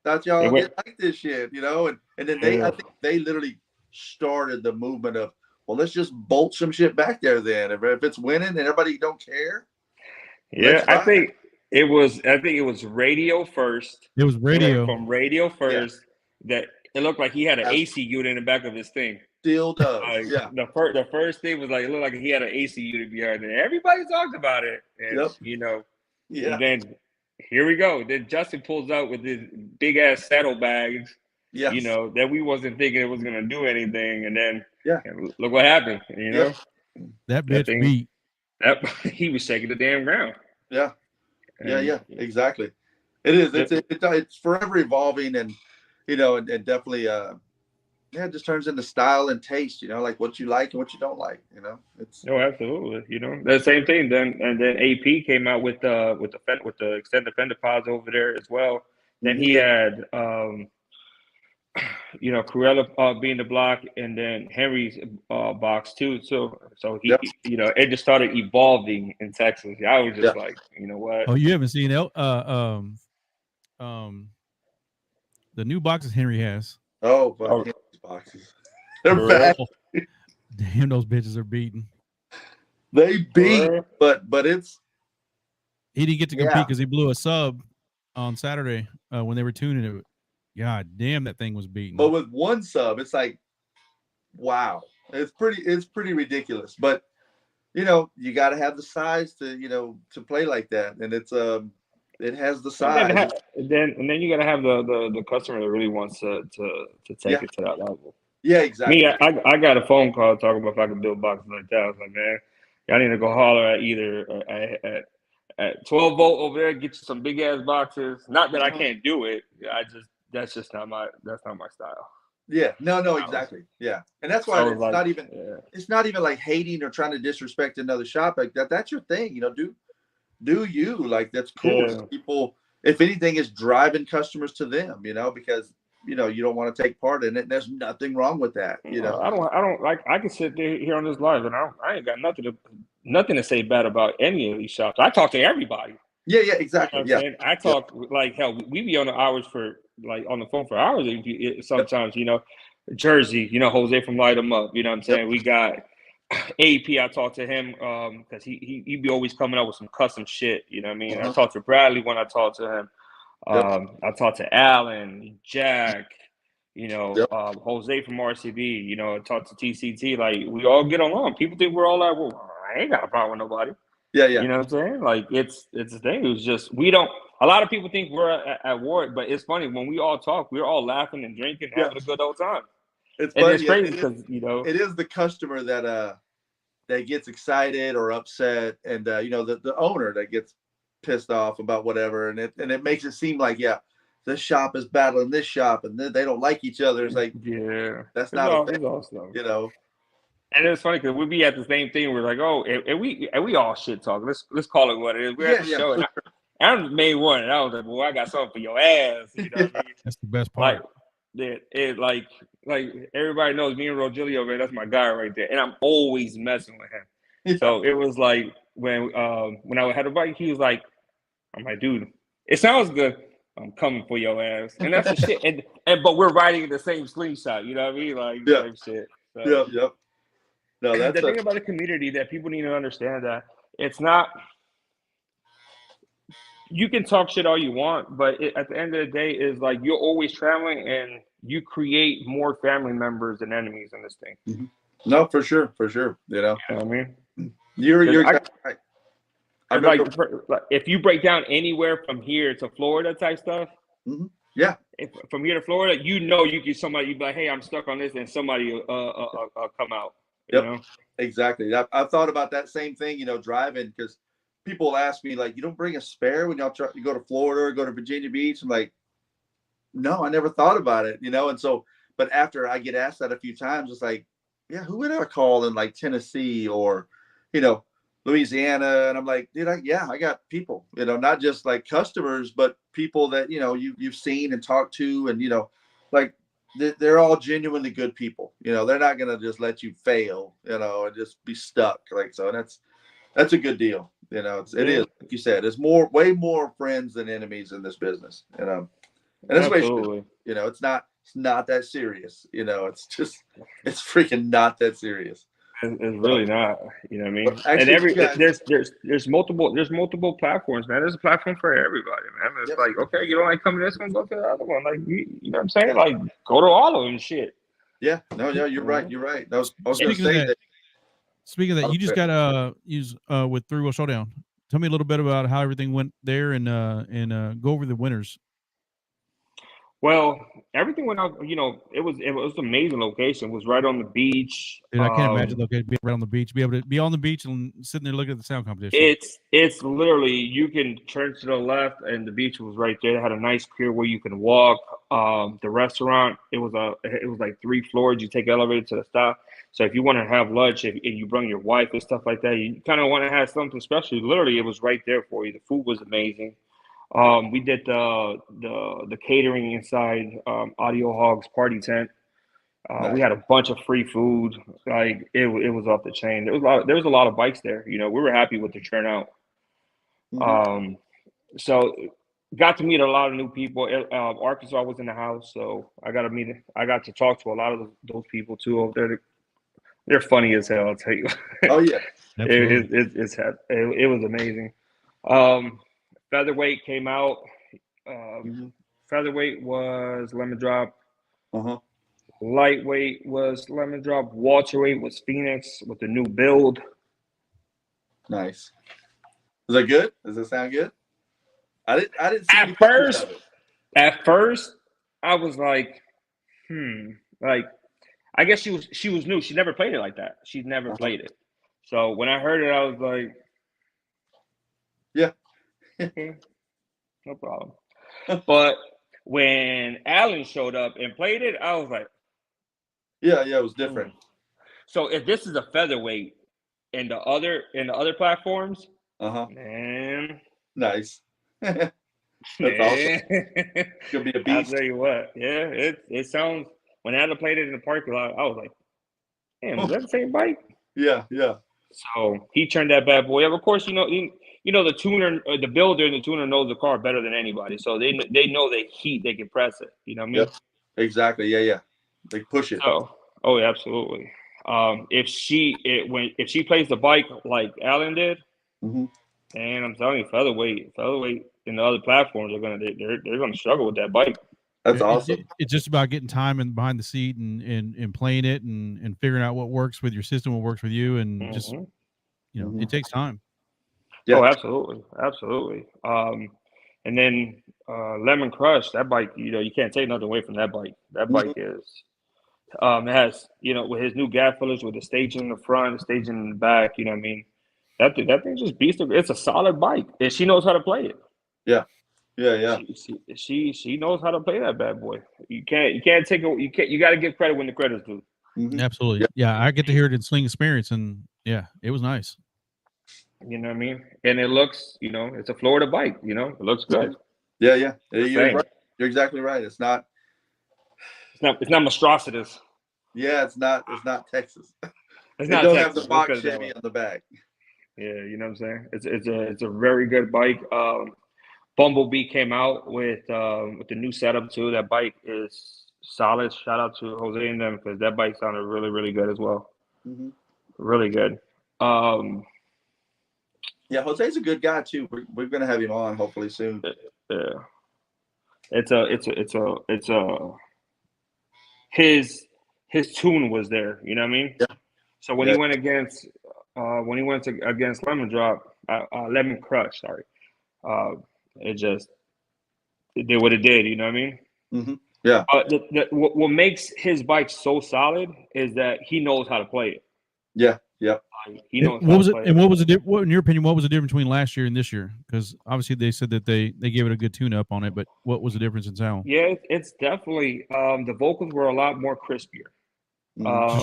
thought y'all didn't like this shit, and then I think they literally started the movement of, well, let's just bolt some shit back there then. If it's winning and everybody don't care. Yeah, I think it was radio first. It was radio. From radio first that it looked like he had an AC unit in the back of his thing. Still does. The first thing was like, it looked like he had an AC unit behind it. Everybody talked about it. And, and then here we go. Then Justin pulls out with his big ass saddlebags. Yes. That we wasn't thinking it was gonna do anything. And then look what happened. That bitch beat. He was shaking the damn ground. Yeah. Yeah, exactly. It is. It's forever evolving, and and definitely it just turns into style and taste. Like what you like and what you don't like. It's absolutely. The same thing. Then AP came out with the extended fender pods over there as well. Then he had Cruella being the block, and then Henry's box too. So he it just started evolving in Texas. I was just like, you know what? Oh, you haven't seen the new boxes Henry has. Oh, Henry's boxes. They're bad. Damn, those bitches are beaten. They beat, but it's. He didn't get to compete because he blew a sub on Saturday when they were tuning it. God damn, that thing was beaten. But with one sub, it's like, wow, it's pretty ridiculous. But you got to have the size to to play like that, and it's it has the size. And then you got to have the customer that really wants to take it to that level. Yeah, exactly. Me, I got a phone call talking about if I could build boxes like that. I was like, man, y'all need to go holler at either at 12 volt over there, get you some big ass boxes. Not that I can't do it. That's not my style. Yeah, no, exactly. Yeah, and that's why it's not even like hating or trying to disrespect another shop like that. That's your thing, do you, like, that's cool. Yeah. People, if anything, is driving customers to them, because you don't want to take part in it. And there's nothing wrong with that, I don't like. I can sit there here on this live, and I ain't got nothing to say bad about any of these shops. I talk to everybody. Yeah, exactly. I talk like hell. We be on the hours for on the phone for hours. Sometimes, Jersey, Jose from Light 'Em Up. You know what I'm saying? We got AP. I talk to him because he be always coming up with some custom shit. You know what I mean? I talk to Bradley when I talk to him. I talk to Alan, Jack. Jose from RCB. I talk to TCT. Like, we all get along. People think we're all like, well, I ain't got a problem with nobody. Yeah. You know what I'm saying? Like, it's the thing. It was just, we don't. A lot of people think we're at war, but it's funny when we all talk. We're all laughing and drinking, having a good old time. It's funny. It's crazy because it is the customer that gets excited or upset, and the owner that gets pissed off about whatever, and it makes it seem like this shop is battling this shop, and they don't like each other. It's like, that's not awesome. And it's funny because we'd be at the same thing. We're like, oh, and we all shit talk. Let's call it what it is. We're at the show, and I made one, and I was like, well, I got something for your ass. You know what I mean? That's the best part. Like everybody knows me and Rogelio, man, that's my guy right there, and I'm always messing with him. Yeah. So it was like when I had a bike, he was like, I'm like, dude, it sounds good. I'm coming for your ass, and that's the shit. And but we're riding the same slingshot. You know what I mean? Like same shit. So, yep. No, that's the thing about the community that people need to understand, that it's not. You can talk shit all you want, but at the end of the day, is like you're always traveling, and you create more family members than enemies in this thing. Mm-hmm. No, for sure. You know what I mean? You're right. Like if you break down anywhere from here to Florida type stuff, yeah. From here to Florida, you get somebody. You be like, hey, I'm stuck on this, and somebody will come out. Yep. You know? Exactly. I've thought about that same thing. You know, driving, because people ask me like, you don't bring a spare when y'all you go to Florida or go to Virginia Beach? I'm like, no, I never thought about it. You know, and so, but after I get asked that a few times, it's like, yeah, who would I call in like Tennessee or, you know, Louisiana? And I'm like, dude, I got people, you know, not just like customers, but people that, you know, you've seen and talked to, and, you know, like they're all genuinely good people. You know, they're not going to just let you fail, you know, and just be stuck. Like, so that's a good deal. You know, it is, like you said, it's way more friends than enemies in this business, you know, and that's absolutely. You know, it's not that serious. You know, it's freaking not that serious. It's really not, you know what I mean? Actually, and there's multiple platforms, man. There's a platform for everybody, man. It's like, okay, you don't like coming to this one, go to the other one. Like, you know what I'm saying? Like, go to all of them, shit. Yeah, no, you're right. I was going to say that. Speaking of that, you just got to use with Three Wheel Showdown. Tell me a little bit about how everything went there, and go over the winners. Well, everything went out. You know, it was an amazing location. It was right on the beach. Dude, I can't imagine being right on the beach, be able to be on the beach and sitting there looking at the sound competition. It's literally, you can turn to the left, and the beach was right there. It had a nice pier where you can walk. The restaurant, it was like 3 floors. You take the elevator to the top. So if you want to have lunch, if you bring your wife and stuff like that, you kind of want to have something special. Literally, it was right there for you. The food was amazing. We did the catering inside Audio Hog's party tent. Nice. We had a bunch of free food. Like it was off the chain. There was a lot of bikes there. You know, we were happy with the turnout. Mm-hmm. So got to meet a lot of new people. Arkansas was in the house, so I got to talk to a lot of those people too. They're funny as hell, I'll tell you. Oh yeah, it was amazing. Featherweight came out. Featherweight was Lemon Drop. Lightweight was Lemon Drop. Welterweight was Phoenix with the new build. Nice. Is that good? Does that sound good? I didn't see At first, I was like, like, I guess she was new. She never played it like that. She'd never played it. So when I heard it, I was like, yeah. No problem. But when Alan showed up and played it, I was like, yeah, it was different. So if this is a featherweight in the other platforms, man, nice. That's awesome. Could be a beast. I'll tell you what, yeah, it sounds. When Alan played it in the parking lot, I was like, damn, is that the same bike? Yeah. So he turned that bad boy up. Of course, you know the tuner, the builder, and the tuner knows the car better than anybody. So they know the heat, they can press it. You know what I mean? Yep. Exactly. Yeah. They push it. Oh, absolutely. If she plays the bike like Alan did, and I'm telling you, featherweight in the other platforms they're gonna struggle with that bike. That's awesome. It's just about getting time and behind the seat and playing it and figuring out what works with your system, what works with you, and just it takes time. Yeah. Oh, absolutely. And then Lemon Crush, that bike, you can't take nothing away from that bike. That bike is it has, with his new gap fillers, with the staging in the front, the staging in the back, you know what I mean? That thing just beats it. It's a solid bike, and she knows how to play it. Yeah. She knows how to play that bad boy. You got to give credit when the credit's due. Absolutely. Yeah, I get to hear it in Sling Experience, and yeah, it was nice. You know what I mean? And it looks, it's a Florida bike. It looks good. Yeah. You're Same. right. You're exactly right. It's not monstrosities. Yeah, it's not Texas. It's They not don't Texas. have the box Chevy on the back. Yeah, you know what I'm saying? It's a very good bike. Bumblebee came out with the new setup too. That bike is solid. Shout out to Jose and them because that bike sounded really, really good as well. Mm-hmm. Really good. Yeah, Jose's a good guy too. We're gonna have him on hopefully soon. Yeah, it's a his tune was there. You know what I mean? Yeah. So when he went against against Lemon Crush, sorry, it did what it did. You know what I mean? Mm-hmm. Yeah. What makes his bike so solid is that he knows how to play it. Yeah. Yep. He knows. What was it? And what was the what, in your opinion? What was the difference between last year and this year? Because obviously they said that they gave it a good tune up on it, but what was the difference in sound? Yeah, it's definitely the vocals were a lot more crispier.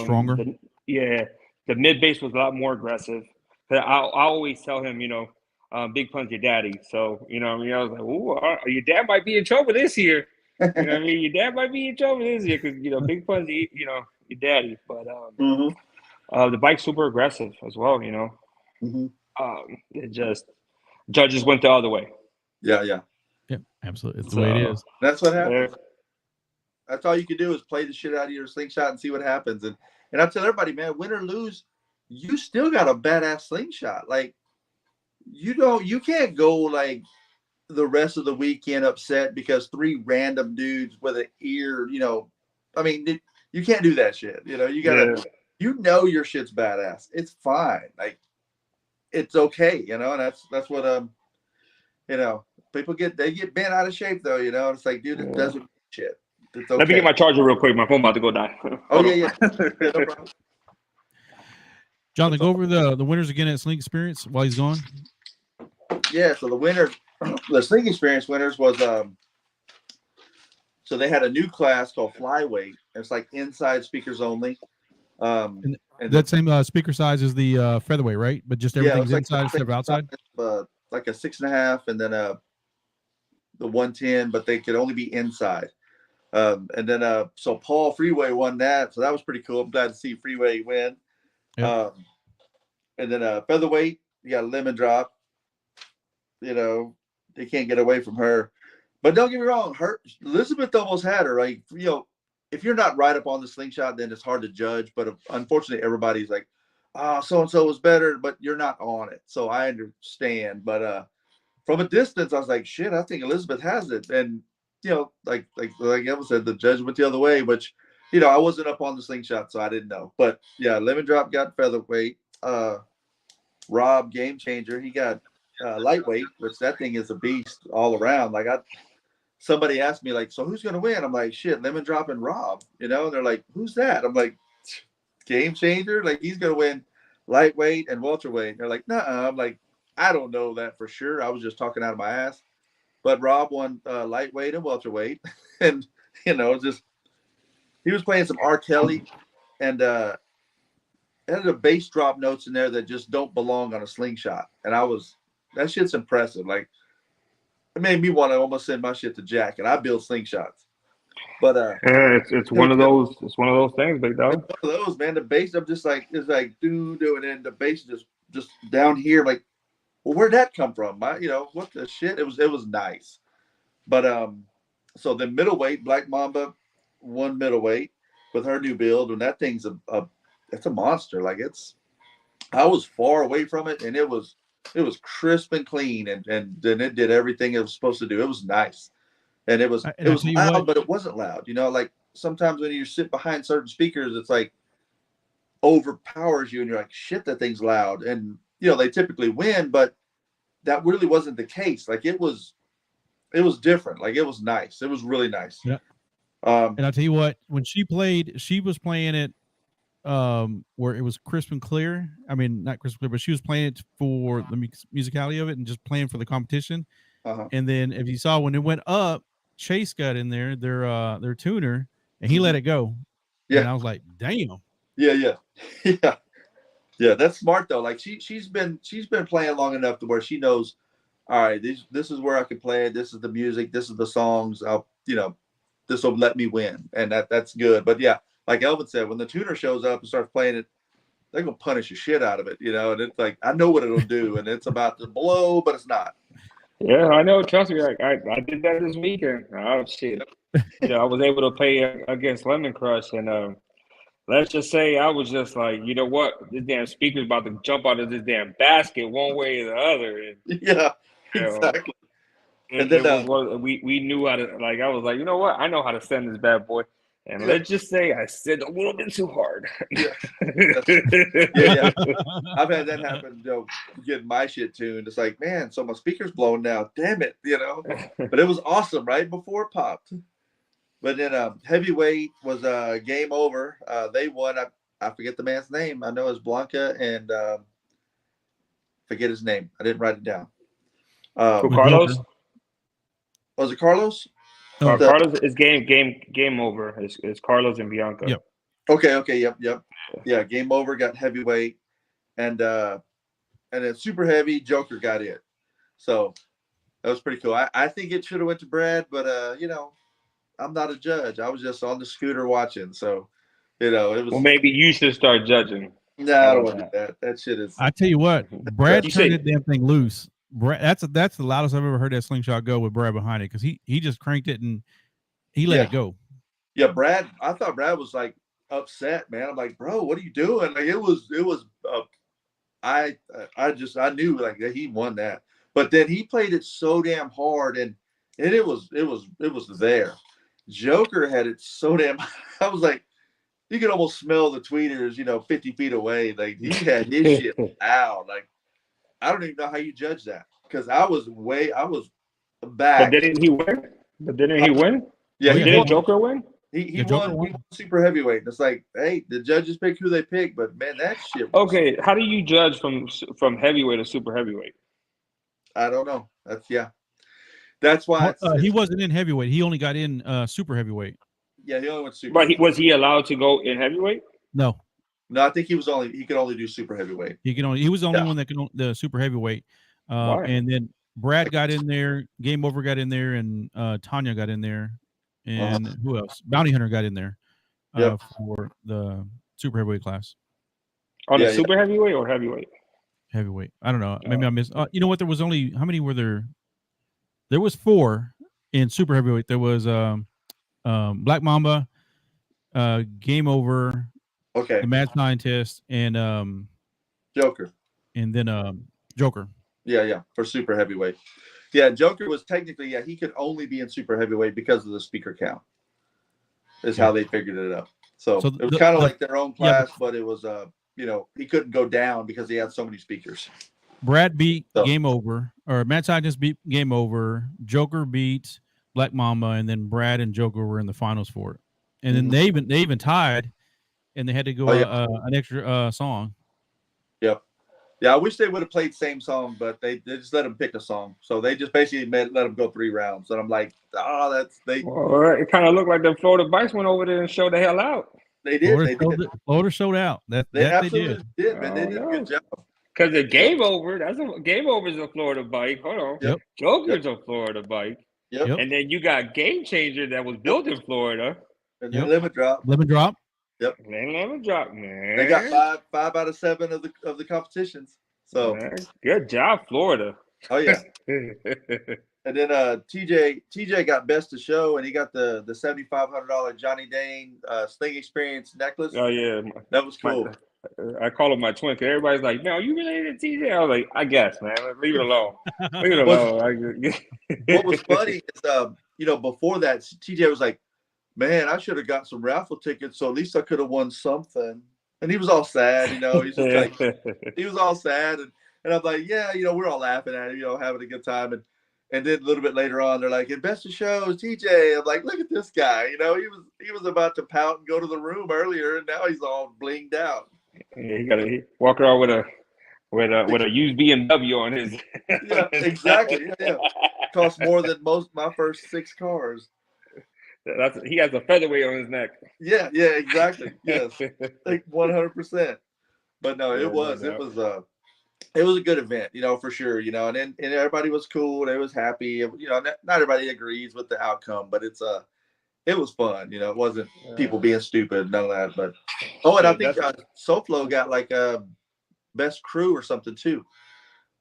Stronger. The mid bass was a lot more aggressive. I always tell him, Big Pun's your daddy. So I was like, ooh, your dad might be in trouble this year. You know what I mean? Your dad might be in trouble this year because Big Pun's your daddy. But the bike's super aggressive as well. It just judges went the other way. Yeah, absolutely. It's the way it is. That's what happens. That's all you can do is play the shit out of your slingshot and see what happens. And I tell everybody, man, win or lose, you still got a badass slingshot. Like you can't go like the rest of the weekend upset because 3 random dudes with an ear, I mean, you can't do that shit. You gotta, your shit's badass. It's fine. Like it's okay, and that's what people get bent out of shape though, It's like, dude, it doesn't shit. It's okay. Let me get my charger real quick. My phone about to go die. Oh yeah. No problem. Johnathan, go over the winners again at Sling Experience while he's gone. Yeah, so the Sling Experience winners was so they had a new class called Flyweight. It's like inside speakers only. And that same speaker size is the featherweight, right? But just everything's inside instead of outside. Like a 6.5, and then the 110, but they could only be inside. And then so Paul Freeway won that, so that was pretty cool. I'm glad to see Freeway win. Yep. And then featherweight, you got a Lemon Drop. They can't get away from her. But don't get me wrong, Elizabeth almost had her. Like, if you're not right up on the slingshot, then it's hard to judge. But unfortunately, everybody's like, so and so was better, but you're not on it. So I understand. But from a distance, I was like, shit, I think Elizabeth has it. And like Elvin said, the judge went the other way, which I wasn't up on the slingshot, so I didn't know. But yeah, Lemon Drop got featherweight. Rob, Game Changer, he got lightweight, which that thing is a beast all around. Like somebody asked me like, so who's gonna win? I'm like, shit, Lemon Drop and Rob. And they're like, who's that? I'm like, Game Changer, like he's gonna win lightweight and welterweight. And they're like, nah. I'm like, I don't know that for sure. I was just talking out of my ass. But Rob won lightweight and welterweight, and just he was playing some R. Kelly, and had the bass drop notes in there that just don't belong on a slingshot. And that shit's impressive. Like it made me want to almost send my shit to Jack, and I build slingshots. But it's one of those. It's one of those things, big dog. It's one of those, man. The bass, I'm just like, it's like do, and then the bass just down here, like. Well, where'd that come from? What the shit? It was nice. But so the middleweight, Black Mamba won middleweight with her new build, and that thing's it's a monster. Like I was far away from it, and it was crisp and clean, and then it did everything it was supposed to do. It was nice, and it was loud, but it wasn't loud. Like sometimes when you sit behind certain speakers, it's like overpowers you, and you're like, shit, that thing's loud, and they typically win, but that really wasn't the case. Like it was different. Like it was nice. It was really nice. Yeah. And I'll tell you what, when she played, she was playing it where it was crisp and clear. I mean, not crisp and clear, but she was playing it for the musicality of it and just playing for the competition. And then if you saw when it went up, Chase got in there, their tuner, and he let it go. Yeah. And I was like, damn. Yeah. Yeah. That's smart though. Like she's been playing long enough to where she knows, all right, this is where I can play it. This is the music. This is the songs. This will let me win, and that's good. But yeah, like Elvin said, when the tuner shows up and starts playing it, they're gonna punish the shit out of it, and it's like I know what it'll do, and it's about to blow, but it's not. Yeah, I know. Trust me, I did that this weekend. Oh shit! I was able to play against Lemon Crush, and let's just say I was just like, you know what, this damn speaker's about to jump out of this damn basket one way or the other. And, yeah, exactly. And then it was we knew how to, like, I was like, you know what, I know how to send this bad boy. And let's just say I said a little bit too hard. Yeah. I've had that happen, getting my shit tuned. It's like, man, so my speaker's blown now. Damn it, But it was awesome right before it popped. But then heavyweight was game over. They won. I forget the man's name. I know it's Blanca and forget his name. I didn't write it down. Carlos? Was it Carlos? Carlos is game over. It's Carlos and Bianca. Yep. Okay. Yep. Yeah, game over. Got heavyweight, and then super heavy. Joker got it. So that was pretty cool. I think it should have went to Brad, but I'm not a judge. I was just on the scooter watching. So it was. Well, maybe you should start judging. No, I don't want to do that. That shit is. I tell you what, Brad turned that damn thing loose. Brad, that's the loudest I've ever heard that slingshot go with Brad behind it, because he just cranked it and he let it go. Yeah, Brad. I thought Brad was like upset, man. I'm like, bro, what are you doing? Like it was. I knew like that he won that, but then he played it so damn hard, and it was there. Joker had it so damn. I was like, you could almost smell the tweeters, 50 feet away. Like he had his shit out. Like I don't even know how you judge that, because I was back. But didn't he win? Yeah, didn't Joker win? He won super heavyweight. And it's like, hey, the judges pick who they pick, but man, that shit. Okay, how do you judge from heavyweight to super heavyweight? I don't know. That's why he wasn't in heavyweight. He only got in super heavyweight. Yeah, he only went super. But was he allowed to go in heavyweight? No, I think he could only do super heavyweight. He was the only one that could the super heavyweight. And then Brad got in there, Game Over got in there, and Tanya got in there, and who else? Bounty Hunter got in there for the super heavyweight class. On the super heavyweight or heavyweight? Heavyweight. I don't know. Maybe I missed. You know what? There was only, how many were there? There was 4 in super heavyweight. There was Black Mamba, Game Over, the Mad Scientist, and Joker, and then Joker. Yeah, for super heavyweight. Yeah, Joker was technically, he could only be in super heavyweight because of the speaker count. Is how they figured it out. So it was kind of like their own class, but it was he couldn't go down because he had so many speakers. Brad beat Game Over, or Mad Scientist beat Game Over. Joker beat Black Mamba, and then Brad and Joker were in the finals for it. And then they even tied, and they had to go an extra song. Yep. Yeah, I wish they would have played same song, but they just let them pick a song. So they just basically let them go 3 rounds. And I'm like, Well, it kind of looked like the Florida Vice went over there and showed the hell out. They did. Florida showed out. They absolutely did, man. They did a good job. Because the Game Over, Game Over is a Florida bike. Hold on. Yep. Joker's a Florida bike. Yep. And then you got Game Changer that was built in Florida. And then Lemon Drop. Yep. Lemon Drop, man. They got 5 out of 7 of the competitions. So good job, Florida. Oh yeah. And then TJ got best of show, and he got the $7,500 Johnny Dane Sling Experience necklace. Oh yeah, that was cool. I call him my twin. Cause everybody's like, "No, you related to TJ?" I was like, "I guess, man. Leave it alone. Leave it alone." What was funny is, before that, TJ was like, "Man, I should have got some raffle tickets, so at least I could have won something." And he was all sad, He's just like, he was all sad, and I'm like, "Yeah, we're all laughing at him, having a good time." And then a little bit later on, they're like, "And best of shows, TJ." I'm like, "Look at this guy, he was about to pout and go to the room earlier, and now he's all blinged out." Yeah, he got to walk around with a used BMW on his. Yeah, exactly. Yeah. Cost more than my first 6 cars. He has a featherweight on his neck. Yeah, exactly. Yes, like 100%. But no, it was a good event, for sure, and everybody was cool. They was happy. Not everybody agrees with the outcome, but it was fun. It wasn't people being stupid, none of that. But and I think SoFlo got like a best crew or something too.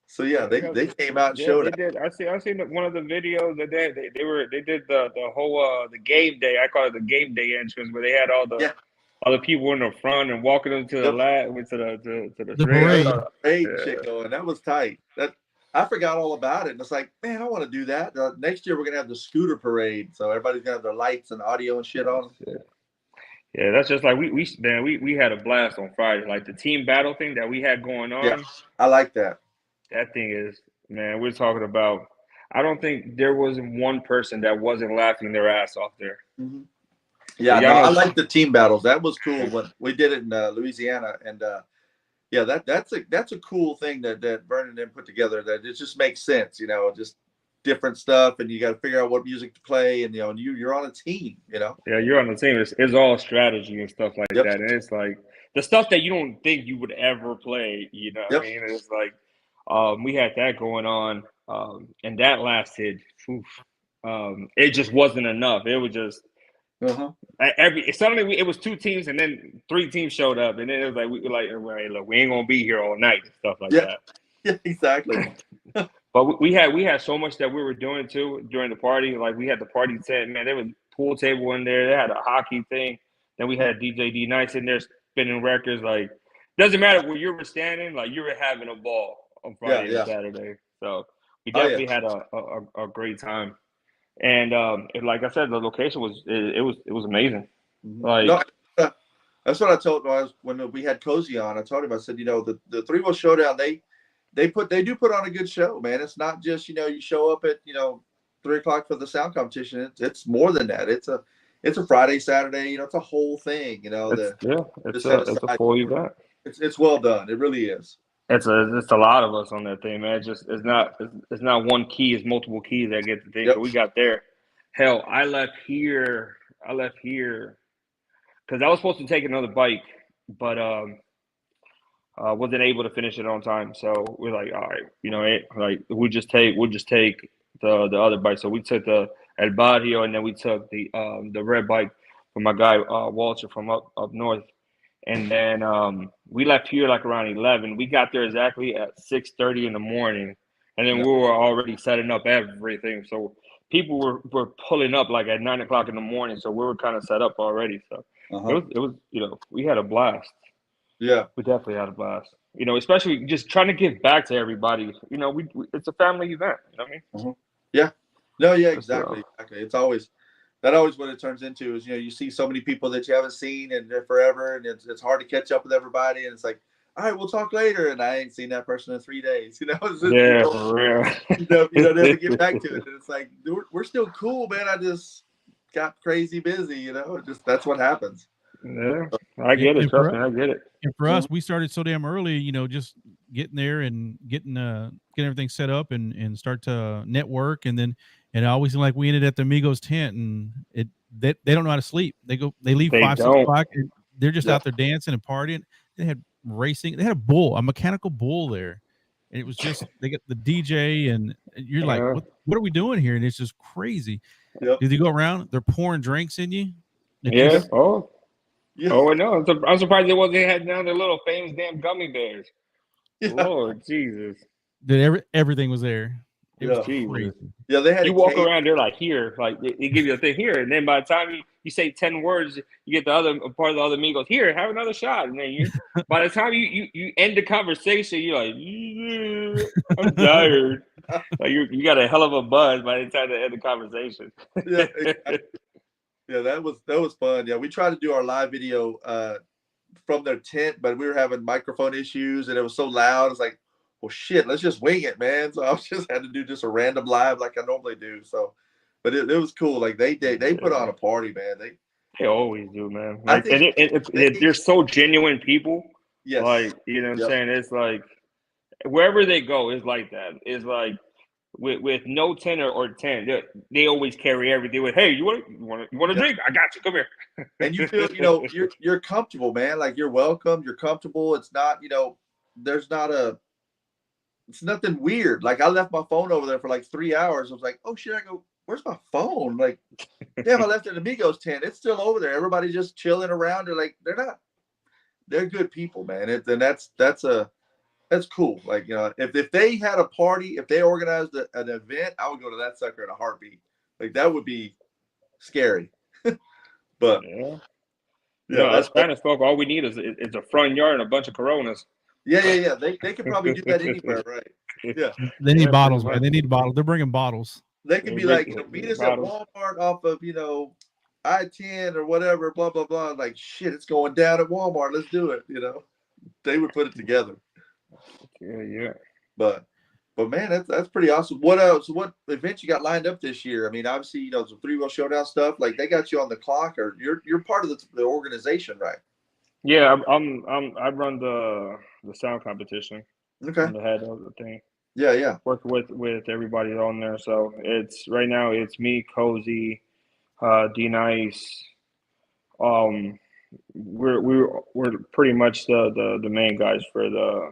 So they came out and showed they did. I seen one of the videos that they did the whole the game day. I call it the game day entrance, where they had all the people in the front and walking into the the parade. Shit going. That was tight. I forgot all about it. And it's like, man, I want to do that. Next year we're gonna have the scooter parade, so everybody's gonna have their lights and audio and shit on. Yeah, that's just like we had a blast on Friday. Like the team battle thing that we had going on. Yeah, I like that. That thing is, man, we're talking about. I don't think there was one person that wasn't laughing their ass off there. Mm-hmm. Yeah, I like the team battles. That was cool when we did it in Louisiana, and that's a cool thing that Vernon and them put together. That it just makes sense, just different stuff, and you got to figure out what music to play, and and you're on a team, Yeah, you're on the team. It's all strategy and stuff like that, and it's like the stuff that you don't think you would ever play. What I mean? It's like we had that going on, and that lasted. It just wasn't enough. It was just suddenly it was 2 teams, and then 3 teams showed up, and then it was like look, we ain't gonna be here all night and stuff like that. Yeah, exactly. But we had so much that we were doing too during the party. Like we had the party tent, man. There was a pool table in there. They had a hockey thing. Then we had DJ D Nice in there spinning records. Like doesn't matter where you were standing, like you were having a ball on Friday and Saturday. So we definitely had a great time. And like I said, the location was amazing. Like that's what I told when we had Cozy on. I told him, I said, the 3-Wheel Showdown, they do put on a good show, man. It's not just you show up at 3:00 for the sound competition. It's more than that. It's a Friday, Saturday. It's a whole thing. It's a full event. It's well done. It really is. It's a lot of us on that thing, man. It's not one key. It's multiple keys that get the thing. So we got there. Hell, I left here because I was supposed to take another bike, but wasn't able to finish it on time. So we're like, all right, we'll just take the other bike. So we took the El Barrio, and then we took the red bike from my guy Walter from up north. And then we left here like around 11. We got there exactly at 6:30 in the morning, and then we were already setting up everything. So people were pulling up like at 9:00 in the morning. So we were kind of set up already. So it was we had a blast. Yeah, we definitely had a blast. Especially just trying to give back to everybody. It's a family event. You know what I mean? Yeah. No, yeah, exactly. It's always what it turns into is, you see so many people that you haven't seen and forever, and it's hard to catch up with everybody, and it's like, all right, we'll talk later, and I ain't seen that person in 3 days. For real. Never get back to it, and it's like we're still cool, man. I just got crazy busy, that's what happens. Yeah, I get it. Trust me, I get it. And for us, we started so damn early, just getting there and getting everything set up and start to network, and then. And I always like we ended at the Amigos tent, and they don't know how to sleep. They leave 5, 6 o'clock, and they're just out there dancing and partying. They had racing. They had a mechanical bull there, and it was just they get the DJ, and you're like, what are we doing here? And it's just crazy. Yep. Did you go around? They're pouring drinks in you. Yeah. Oh, I know. I'm surprised they had down their little famous damn gummy bears. Yeah. Lord Jesus. Everything was there. It was crazy. Yeah, they had. You walk around there like here, like they give you a thing here, and then by the time you say 10 words, you get the other part of the other amigos here. Have another shot, and then by the time you end the conversation, you're like, I'm tired. Like you got a hell of a buzz by the time they end the conversation. Yeah, exactly. Yeah, that was fun. Yeah, we tried to do our live video from their tent, but we were having microphone issues, and it was so loud. It's like, well, shit, let's just wing it, man. So I just had to do just a random live like I normally do. So, but it was cool. Like they put on a party, man. They always do, man. Like, they're so genuine people. Yes. Like, what I'm saying? It's like wherever they go is like that. It's like with no 10 or 10. They always carry everything with, hey, you want a drink? I got you. Come here. And you feel, you're comfortable, man. Like you're welcome. You're comfortable. It's not, it's nothing weird. Like I left my phone over there for like 3 hours. I was like, oh shit. I go, where's my phone? Like, damn, I left it in Amigos tent. It's still over there. Everybody just chilling around. They're good people, man. And that's cool. Like, if they had a party, if they organized an event, I would go to that sucker in a heartbeat. Like that would be scary. But that's Spanish folk. All we need is a front yard and a bunch of Coronas. Yeah. They could probably do that anywhere, right? Yeah. They need bottles, man. They need bottles. They're bringing bottles. They can be like, meet us at Walmart off of, I-10 or whatever, blah, blah, blah. Like, shit, it's going down at Walmart. Let's do it. They would put it together. Yeah. But man, that's pretty awesome. What else? What events you got lined up this year? I mean, obviously, some 3-wheel showdown stuff. Like they got you on the clock, or you're part of the organization, right? Yeah, I run the sound competition. Okay. I'm the head of the thing. Yeah. Work with everybody on there. So right now it's me, Cozy, D-Nice. We're pretty much the main guys for the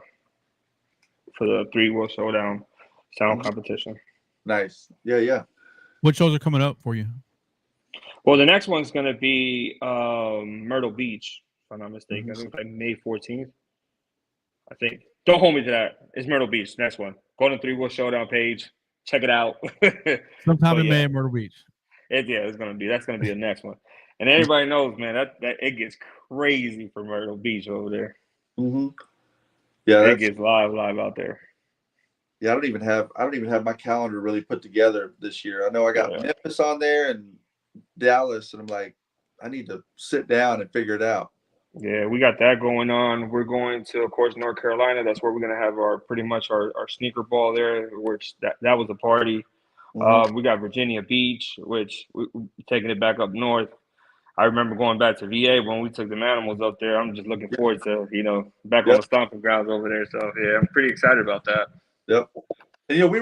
3-wheel showdown sound competition. Nice. Yeah. What shows are coming up for you? Well, the next one's gonna be Myrtle Beach, if I'm not mistaken. I think it's like May 14th. I think. Don't hold me to that. It's Myrtle Beach. Next one. Go to the 3-wheel showdown page. Check it out. Sometime in May at Myrtle Beach. That's gonna be the next one. And everybody knows, man, that it gets crazy for Myrtle Beach over there. Mm-hmm. Yeah, it gets live out there. Yeah, I don't even have my calendar really put together this year. I know I got Memphis on there and Dallas, and I'm like, I need to sit down and figure it out. Yeah, we got that going on. We're going to, of course, North Carolina. That's where we're going to have our sneaker ball there, which that was a party. We got Virginia Beach, which we're taking it back up north. I remember going back to VA when we took the animals up there. I'm just looking forward to, back on the stomping grounds over there. So, yeah, I'm pretty excited about that. Yep. And, we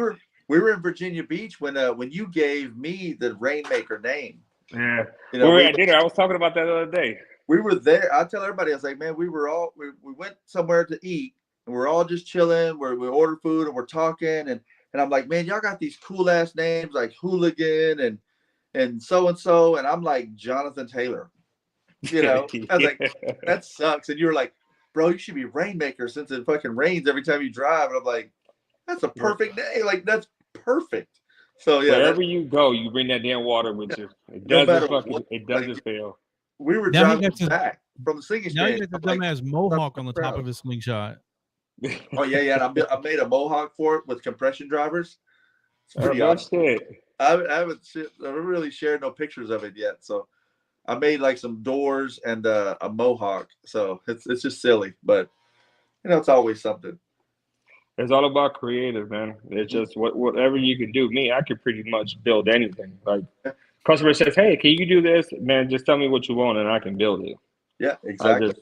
were in Virginia Beach when you gave me the Rainmaker name. Yeah. We were at dinner. I was talking about that the other day. We were there. I tell everybody, I was like, man, we went somewhere to eat, and we're all just chilling. We ordered food and we're talking, and I'm like, man, y'all got these cool ass names like Hooligan and so and I'm like Johnathan Taylor. I was like, that sucks. And you were like, bro, you should be Rainmaker since it fucking rains every time you drive. And I'm like, that's a perfect name. Like that's perfect. So yeah, wherever you go, you bring that damn water with you. It doesn't fail. We were driving back from the Slingshot. Now you got the dumbass mohawk on the top of his Slingshot. Oh yeah. And I made a mohawk for it with compression drivers. It's pretty awesome. I haven't really shared no pictures of it yet. So I made like some doors and a mohawk. So it's just silly, but it's always something. It's all about creative, man. It's just whatever you can do. I could pretty much build anything. Like customer says, hey, can you do this? Man, just tell me what you want and I can build it. Yeah, exactly.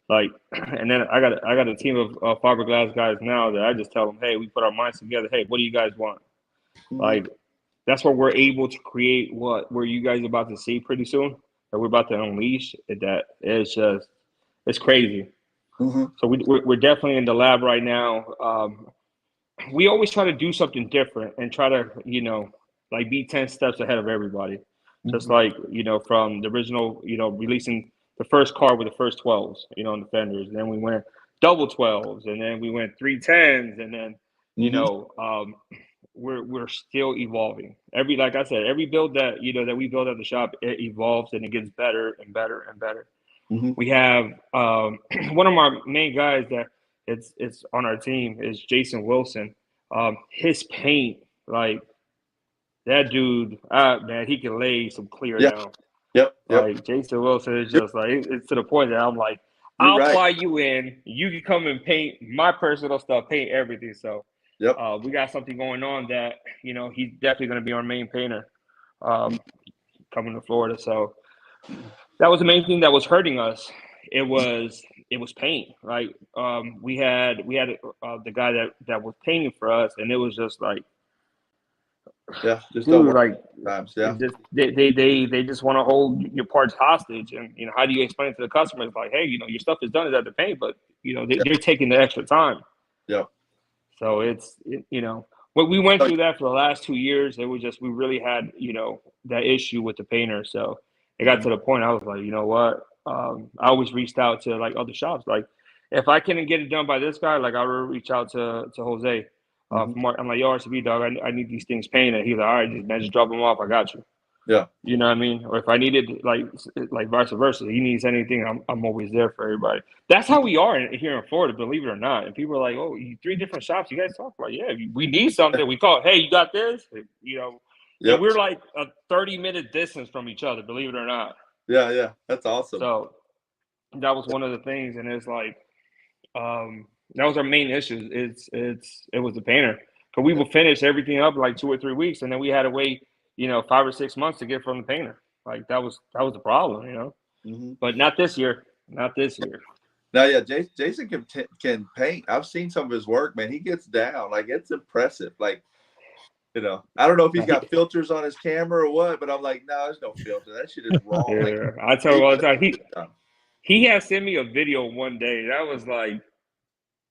And then I got a team of fiberglass guys now that I just tell them, hey, we put our minds together. Hey, what do you guys want? Mm-hmm. Like, that's what we're able to create. Were you guys about to see pretty soon? That we're about to unleash. It's crazy. Mm-hmm. So we're definitely in the lab right now. We always try to do something different and try to, be 10 steps ahead of everybody. Mm-hmm. Just like, from the original, releasing the first car with the first 12s, in the fenders. And then we went double 12s, and then we went 310s, and then, we're still evolving. Like I said, every build that that we build at the shop, it evolves and it gets better and better and better. Mm-hmm. We have one of our main guys that it's on our team is Jason Wilson. His paint, like that dude, man, he can lay some clear down. Yep. Like Jason Wilson is just like it's to the point that I'm like, I'll fly you in. You can come and paint my personal stuff, paint everything. So we got something going on that he's definitely going to be our main painter coming to Florida. So that was the main thing that was hurting us. It was paint. Like we had the guy that was painting for us, and it was just like Yeah, just Dude, don't work like times. Yeah, they just want to hold your parts hostage, and how do you explain to the customers like, hey, your stuff is done, is at the paint, but they're taking the extra time. yeah. So when we went Oh, through that for the last 2 years, it was just we really had that issue with the painter. So it got to the point I was like, you know what? I always reached out to like other shops. Like if I couldn't get it done by this guy, like I would reach out to Jose. I'm like, yo, RCB dog, I need these things painted. He's like, all right, just drop them off. I got you. yeah. You know what I mean? Or if I needed like vice versa, he needs anything, I'm always there for everybody. That's how we are here in Florida, believe it or not. And people are like, "Oh, 3 different shops. You guys talk about? Yeah, we need something. We call, hey, you got this? Yep. And we're like a 30-minute distance from each other, believe it or not. Yeah, yeah, that's awesome. So that was one of the things, and it's like, that was our main issue. It was the painter, because we would finish everything up like 2 or 3 weeks, and then we had to wait 5 or 6 months to get from the painter. Like that was the problem, But not this year. Not this year. Now, yeah, Jason can paint. I've seen some of his work, man. He gets down. Like, it's impressive. Like, I don't know if he's got filters on his camera or what, but I'm like, no, there's no filter. That shit is raw. Yeah, like, I tell you all the time. He had sent me a video one day that was like,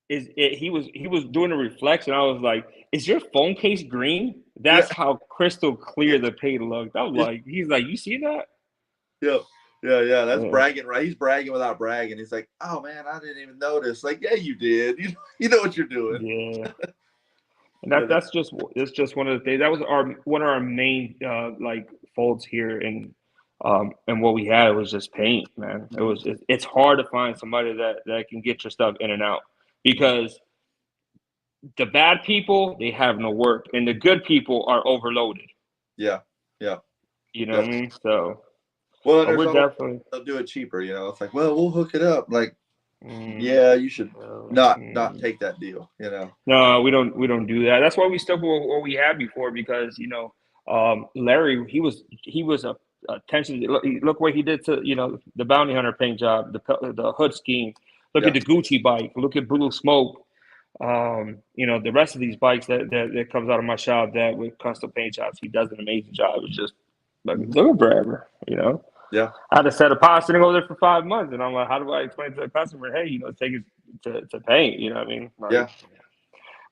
he was doing a reflection. I was like, is your phone case green? That's how crystal clear the paint looked. I was like, he's like, you see that? Yeah. That's bragging, right? He's bragging without bragging. He's like, oh man, I didn't even notice. Like, yeah, you did. You know what you're doing. Yeah. And it's just one of the things. That was one of our main like faults here, and what we had was just paint, man. It's hard to find somebody that can get your stuff in and out, because the bad people, they have no work, and the good people are overloaded. Yeah. You know what I mean? So, well, we're definitely they'll do it cheaper. It's like, well, we'll hook it up. Like, yeah, you should not take that deal. No, we don't do that. That's why we stuck with what we had before, because Larry, he was a attention. Look what he did to the bounty hunter paint job, the hood scheme. Look at the Gucci bike. Look at Blue Smoke. The rest of these bikes that comes out of my shop that with custom paint jobs, he does an amazing job. It's just like took forever, Yeah. I had to set a pot sitting over there for 5 months, and I'm like, how do I explain to the customer, hey, take it to paint? You know what I mean? Like, yeah.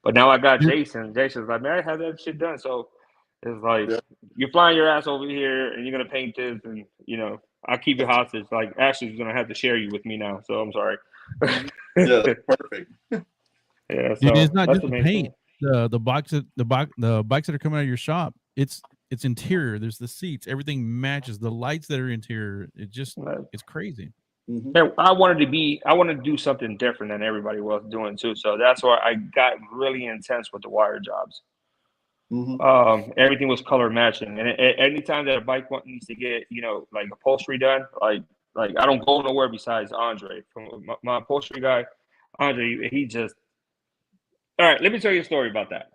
But now I got Jason. Jason's like, man, I had that shit done. So it's like, you're flying your ass over here, and you're gonna paint this, and I'll keep you hostage. Like, Ashley's gonna have to share you with me now, so I'm sorry. Yeah, that's perfect. Yeah, so it's not just the paint. The bikes that are coming out of your shop, it's interior. There's the seats, everything matches. The lights that are interior, it's crazy. And I wanted to do something different than everybody was doing too. So that's why I got really intense with the wire jobs. Everything was color matching, and anytime that a bike needs to get like upholstery done, like I don't go nowhere besides Andre, from my upholstery guy. Andre, he just. All right, let me tell you a story about that.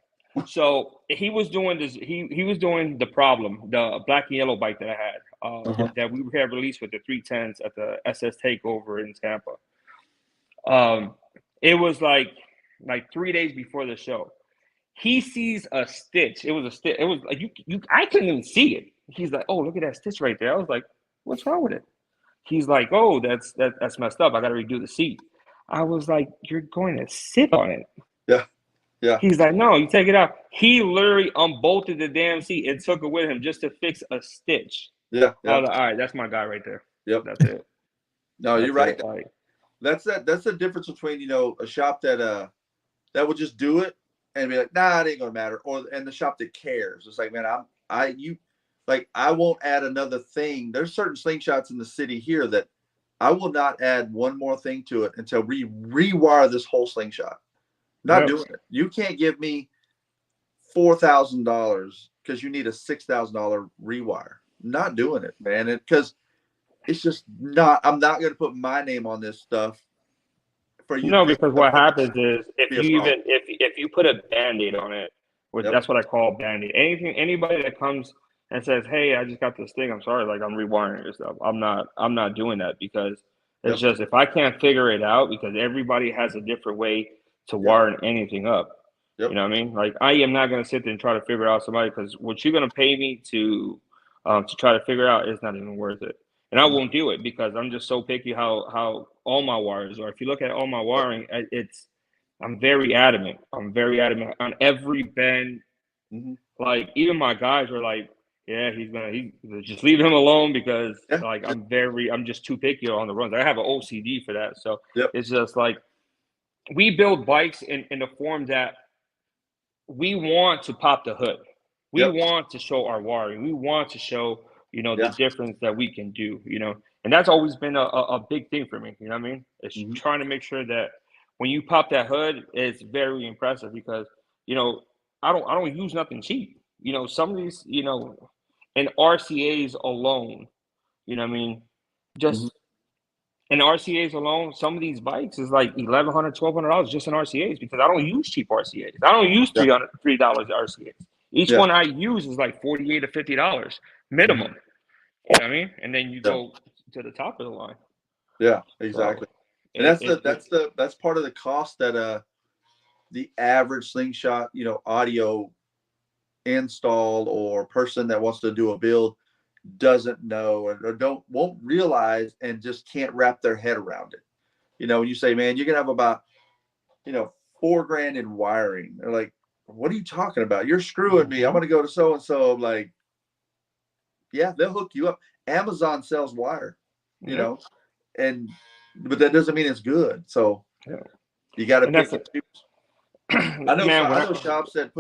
So he was doing this. He was doing the problem, the black and yellow bike that I had, that we had released with the 310s at the SS Takeover in Tampa. It was like 3 days before the show. He sees a stitch. It was a stitch. It was like I couldn't even see it. He's like, "Oh, look at that stitch right there." I was like, "What's wrong with it?" He's like, "Oh, that's messed up. I got to redo the seat." I was like, "You're going to sit on it." Yeah. He's like, no, you take it out. He literally unbolted the damn seat and took it with him just to fix a stitch. Yeah. I was like, all right, that's my guy right there. Yep. That's it. No, you're right. That's the difference between a shop that will just do it and be like, nah, it ain't gonna matter, and the shop that cares. It's like, man, I won't add another thing. There's certain slingshots in the city here that I will not add one more thing to it until we rewire this whole slingshot. Not doing it. You can't give me $4,000 because you need a $6,000 rewire. Not doing it, man. Because it's just not. I'm not going to put my name on this stuff for you. No, because what happens is if you put a Band-Aid on it, that's what I call Band-Aid. Anybody that comes and says, "Hey, I just got this thing. I'm sorry, like I'm rewiring your stuff." I'm not doing that, because it's just, if I can't figure it out, because everybody has a different way to wire anything up. Yep. You know what I mean? Like, I am not gonna sit there and try to figure out somebody, because what you're gonna pay me to try to figure out is not even worth it. And I won't do it because I'm just so picky how all my wires are. If you look at all my wiring, I'm very adamant. I'm very adamant on every bend. Mm-hmm. Like, even my guys are like, yeah, he just leave him alone, because like I'm just too picky on the runs. I have an OCD for that. So it's just like, we build bikes in the form that we want to pop the hood. We want to show our wiring. We want to show, the difference that we can do, and that's always been a big thing for me. You know what I mean? It's trying to make sure that when you pop that hood, it's very impressive, because, I don't use nothing cheap. Some of these, and RCAs alone, you know what I mean? Just in RCAs alone, some of these bikes is like $1,100, $1,200 just in RCAs, because I don't use cheap RCAs. I don't use $3 RCAs. Each one I use is like $48 to $50 minimum. You know what I mean? And then you go to the top of the line. Yeah, exactly. So, and that's part of the cost that the average Slingshot, audio install or person that wants to do a build doesn't know or won't realize, and just can't wrap their head around it. When you say, man, you're gonna have about $4,000 in wiring, they're like, what are you talking about? You're screwing me. I'm gonna go to so and so. Like, yeah, they'll hook you up. Amazon sells wire, but that doesn't mean it's good. So you got to pick and choose. I know shops that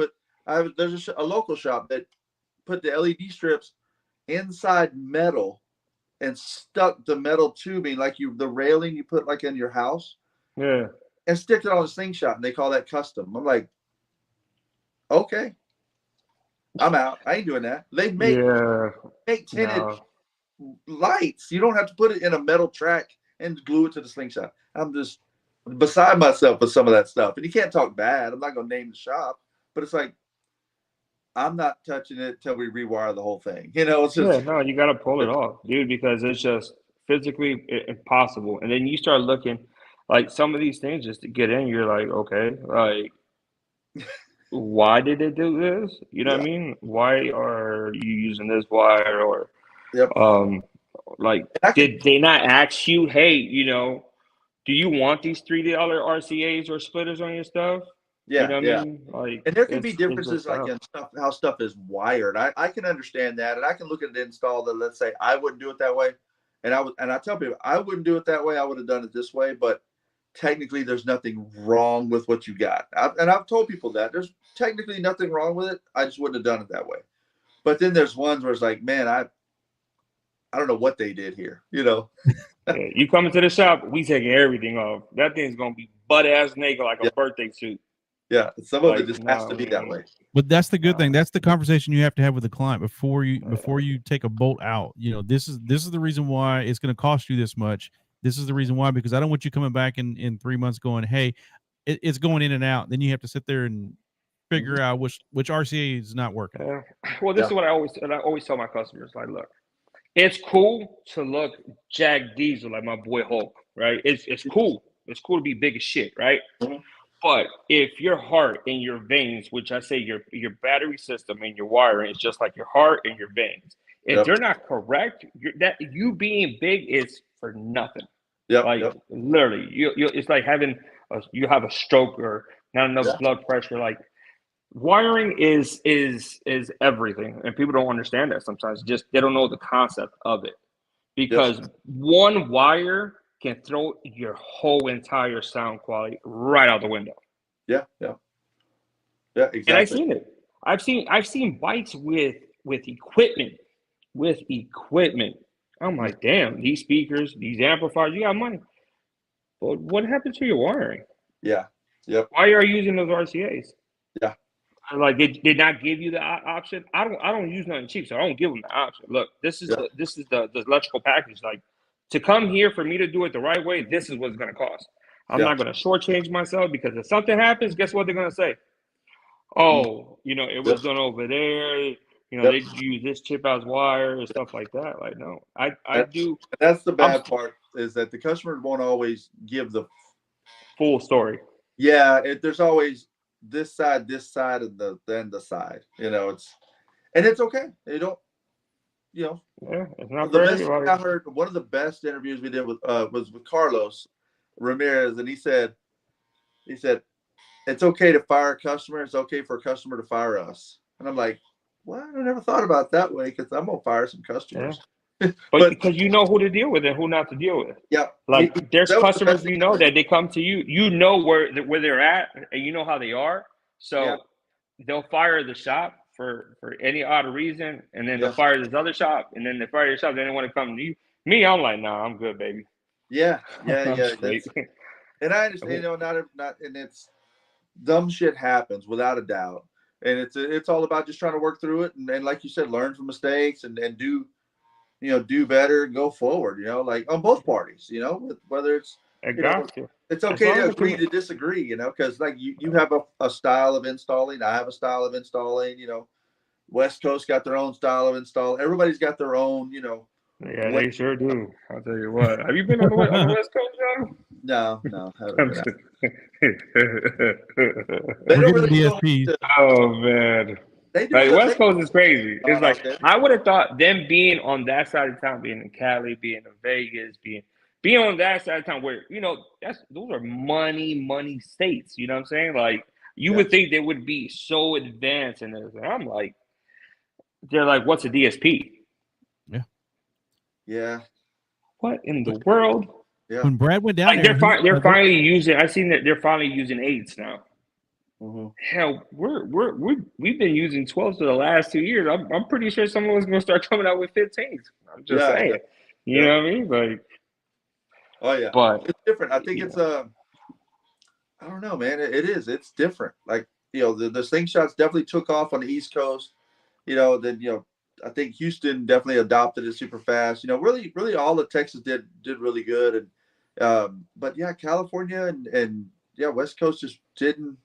there's a local shop that put the LED strips inside metal and stuck the metal tubing, like the railing you put like in your house, and stick it on a Slingshot, and they call that custom. I'm like, okay, I'm out. I ain't doing that. They make tinted lights. You don't have to put it in a metal track and glue it to the Slingshot. I'm just beside myself with some of that stuff. And you can't talk bad. I'm not going to name the shop, but it's like, I'm not touching it till we rewire the whole thing. It's just, you got to pull it off, dude, because it's just physically impossible. And then you start looking like some of these things just to get in. You're like, okay, like, why did they do this? You know what I mean? Why are you using this wire? Or, like, did they not ask you, hey, do you want these $3 RCAs or splitters on your stuff? Yeah, you know what I mean? Like, and there can be differences like in how stuff is wired. I can understand that, and I can look at an install that, let's say, I wouldn't do it that way, and I tell people I wouldn't do it that way. I would have done it this way, but technically, there's nothing wrong with what you got. I've told people that there's technically nothing wrong with it. I just wouldn't have done it that way. But then there's ones where it's like, man, I don't know what they did here. You come into the shop, we taking everything off. That thing's gonna be butt ass naked like a birthday suit. Yeah, some of it just has to be that way. But that's the good thing. That's the conversation you have to have with the client before you take a bolt out. This is the reason why it's going to cost you this much. This is the reason why, because I don't want you coming back in 3 months going, hey, it's going in and out. Then you have to sit there and figure out which RCA is not working. Well, this is what I always tell my customers. Like, look, it's cool to look Jack Diesel like my boy Hulk, right? It's cool. It's cool to be big as shit, right? Mm-hmm. But if your heart and your veins, which I say your battery system and your wiring is just like your heart and your veins, if they're not correct, you being big is for nothing. Literally, it's like you have a stroke or not enough blood pressure. Like, wiring is everything, and people don't understand that sometimes. Just they don't know the concept of it, because one wire can throw your whole entire sound quality right out the window. Yeah, exactly. And I've seen it. I've seen bikes with equipment. I'm like, damn, these speakers, these amplifiers, you got money. But what happened to your wiring? Yeah. Yep. Why are you using those RCAs? Yeah. Like, they did not give you the option. I don't use nothing cheap, so I don't give them the option. Look, this is the electrical package. Like, to come here for me to do it the right way, this is what it's gonna cost. I'm not gonna shortchange myself, because if something happens, guess what they're gonna say? Oh, it was done over there. They use this chip as wire and stuff like that. Like, no, I do. That's the bad part, is that the customers won't always give the full story. Yeah, there's always this side, and then the side. It's okay. You don't, Yeah, it's not the for best thing everybody. I heard, one of the best interviews we did was with Carlos Ramirez, and he said it's okay to fire a customer. It's okay for a customer to fire us. And I'm like, what? I never thought about it that way, because I'm gonna fire some customers. Yeah. But because you know who to deal with and who not to deal with. Yeah. Like there's that was the customers best thing that they come to you, you know where they're at, and you know how they are. So Yeah. they'll fire the shop for any odd reason, and then Yeah. they'll fire this other shop, and then they fire your shop. Then they want to come to you. Me, I'm like, nah, I'm good, baby. Yeah. I'm straight. And I understand, not, and it's dumb shit happens without a doubt, and it's all about just trying to work through it, and like you said, learn from mistakes and do, do better and go forward. Like on both parties. Whether it's it's okay to agree to disagree. Because like you have a style of installing, I have a style of installing. West Coast got their own style of install. Everybody's got their own. Yeah, they sure do. I'll tell you what. Have you been on the West Coast, John? No, haven't been. They don't really DSPs. Oh man, West Coast is crazy. It's like I would have thought them being on that side of town, being in Cali, being in Vegas, being on that side of town, where those are money states. You know what I'm saying? Like you would think they would be so advanced in everything. I'm like, they're like, what's a DSP? Yeah. What in the world? Yeah. When Brad went down, they're finally using. I've seen that they're finally using 8s now. Mm-hmm. Hell, we've been using 12s for the last 2 years. I'm pretty sure someone was going to start coming out with 15s. I'm just saying. You know what I mean? Like, oh yeah, but it's different. I think it's I don't know, man. It is. It's different. Like the Slingshots definitely took off on the East Coast. Then I think Houston definitely adopted it super fast. Really all of Texas did really good. And but yeah, California and West Coast just didn't.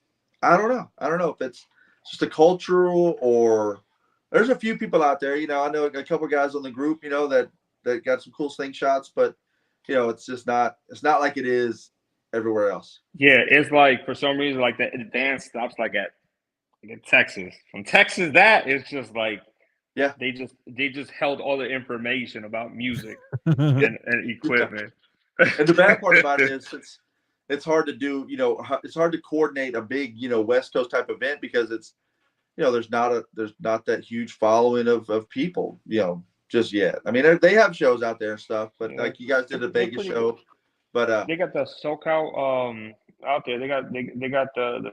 I don't know if it's just a cultural, or there's a few people out there. I know a couple guys on the group, that got some cool Slingshots, but it's just not. It's not like it is everywhere else. Yeah, it's like for some reason, like the advance stops like at Texas. From Texas, that is just like. Yeah, they just held all the information about music and equipment. And the bad part about it is it's hard to do. It's hard to coordinate a big West Coast type event, because it's there's not that huge following of people just yet. I mean, they have shows out there and stuff, but like you guys did a Vegas show, but they got the SoCal out there. They got the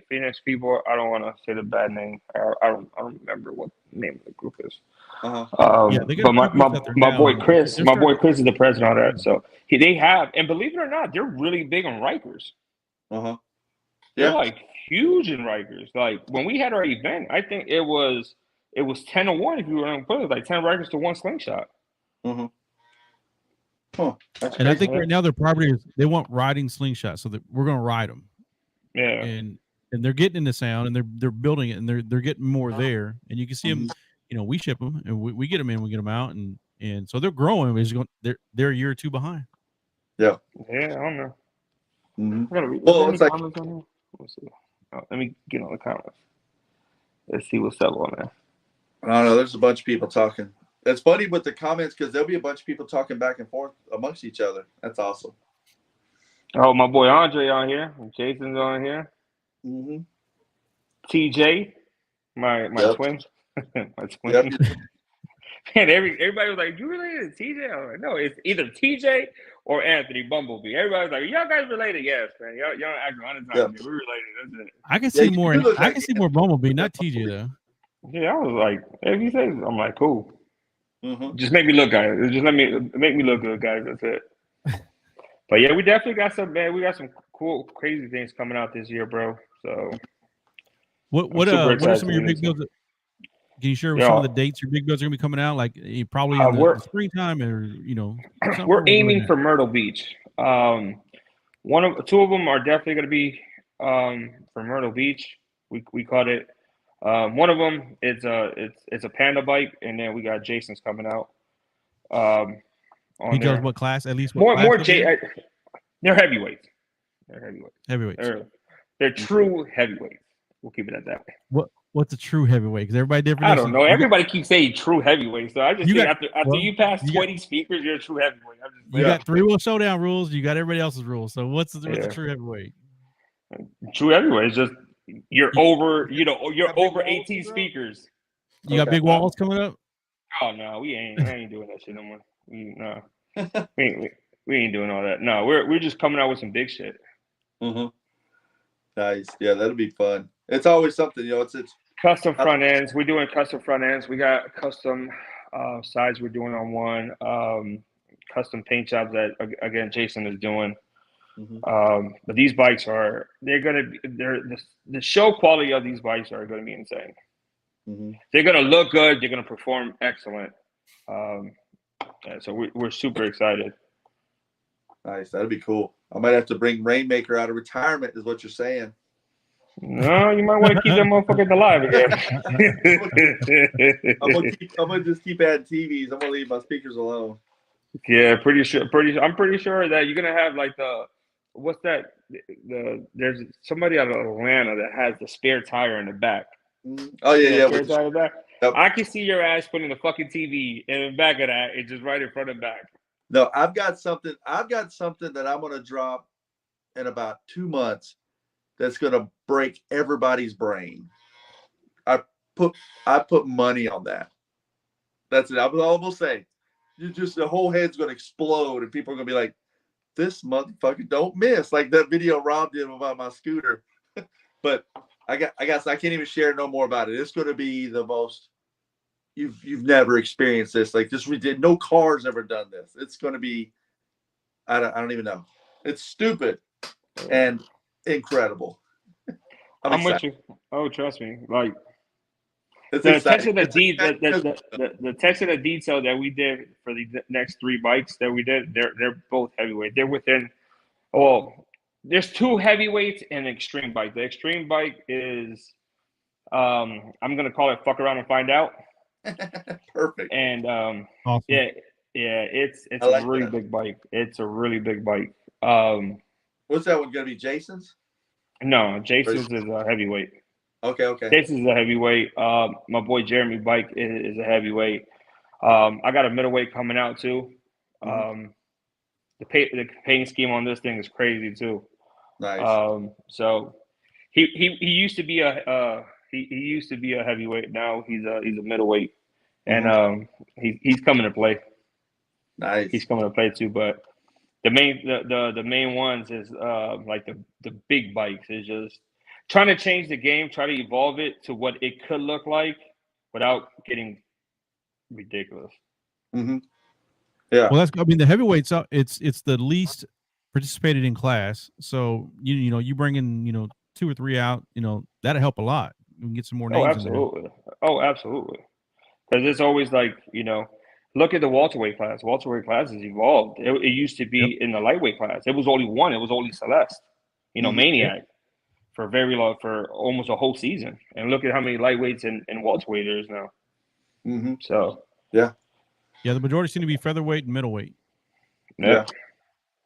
Phoenix people. I don't want to say the bad name. I don't remember what the name of the group is. But my boy Chris is the president of that. So they have, and believe it or not, they're really big on Rikers. They're like huge in Rikers. Like when we had our event, I think it was 10-1 if you were going to put it, like 10 Rikers to 1 Slingshot. Huh. And I think right now their property is they want riding Slingshots, so that we're going to ride them. Yeah. And they're getting into sound, and they're building it, and they're getting more there, and you can see them. We ship them, and we get them in, we get them out, and so they're growing. They're a year or two behind. Yeah. Yeah, I don't know. Well, it's like. Let's see. Let me get on the comments. Let's see what's up on there. I don't know. There's a bunch of people talking. That's funny with the comments, because there'll be a bunch of people talking back and forth amongst each other. That's awesome. Oh, my boy Andre on here. Jason's on here. Mm-hmm. TJ, my twin. My twin. And everybody was like, "You related to TJ?" I was like, "No, it's either TJ or Anthony Bumblebee." Everybody was like, "Y'all guys related?" Yes, man. Y'all act on the time. We're related. That's it. I can see more. I can see more Bumblebee, not TJ though. Yeah, I was like, if you say, I'm like, cool. Mm-hmm. Just make me look, guys. Just make me look good, guys. That's it. But yeah, we definitely got some, man. We got some cool, crazy things coming out this year, bro. So what are some of your big builds? Can you share some of the dates your big builds are gonna be coming out? Like probably in the springtime, or we're aiming for Myrtle Beach. Two of them are definitely gonna be for Myrtle Beach. We caught it. One of them it's a panda bike, and then we got Jason's coming out. He tells what class? At least what more. They're heavyweights. Heavyweights. They're true heavyweights. We'll keep it at that way. What's a true heavyweight? Because everybody different. I don't know. Everybody keeps saying true heavyweight, so I just think after you pass 20 speakers, you're a true heavyweight. You got 3-Will Showdown rules. You got everybody else's rules. So what's the true heavyweight? True heavyweight is just you're over 18 speakers. You got big walls coming up? Oh no, I ain't doing that shit no more. We ain't doing all that. No, we're just coming out with some big shit. Mm-hmm. Nice. Yeah, that'll be fun. It's always something, it's custom front ends. We're doing custom front ends. We got custom sides we're doing on one. Custom paint jobs that again Jason is doing. Mm-hmm. But these bikes the show quality of these bikes are gonna be insane. Mm-hmm. They're gonna look good, they're gonna perform excellent. So we're super excited. Nice, that'd be cool. I might have to bring Rainmaker out of retirement, is what you're saying. No, you might want to keep that motherfucker alive again. I'm gonna just keep adding TVs. I'm gonna leave my speakers alone. Yeah, I'm pretty sure that you're gonna have like what's that? There's somebody out of Atlanta that has the spare tire in the back. Oh yeah. Spare tire in the back. Yep. I can see your ass putting the fucking TV in the back of that. It's just right in front and back. No, I've got something that I'm gonna drop in about 2 months. That's gonna break everybody's brain. I put money on that. That's it. I was almost saying, the whole head's gonna explode, and people are gonna be like, "This motherfucker don't miss." Like that video Rob did about my scooter. But I guess I can't even share no more about it. It's gonna be the most. You've never experienced this. Like this, we did. No car's ever done this. It's gonna be. I don't even know. It's stupid, and incredible. I'm with you. Oh, trust me. Like the attention to the detail that we did for the next 3 bikes that we did, they're both heavyweight. They're within. There's 2 heavyweights and an extreme bike. The extreme bike is, I'm gonna call it "fuck around and find out." Perfect. And awesome. it's a really big bike. It's a really big bike. What's that one gonna be? Jason's? No, Jason's is a heavyweight. Okay. Jason's is a heavyweight. My boy Jeremy bike is a heavyweight. I got a middleweight coming out too. Mm-hmm. The paint scheme on this thing is crazy too. Nice. So he used to be a heavyweight. Now he's a middleweight, and he's coming to play. Nice. He's coming to play too, but. The main ones is like the big bikes is just trying to change the game, try to evolve it to what it could look like without getting ridiculous. Mm-hmm. Yeah. Well, the heavyweights. It's the least participated in class. So you bring in 2 or 3 out. That'll help a lot. We can get some more names. Absolutely. In there. Absolutely. Because it's always like Look at the welterweight class. Welterweight class has evolved. It used to be in the lightweight class. It was only one. It was only Celeste, Maniac, for very long, for almost a whole season. And look at how many lightweights and welterweight there is now. Mm-hmm. So yeah, the majority seem to be featherweight and middleweight. Yeah.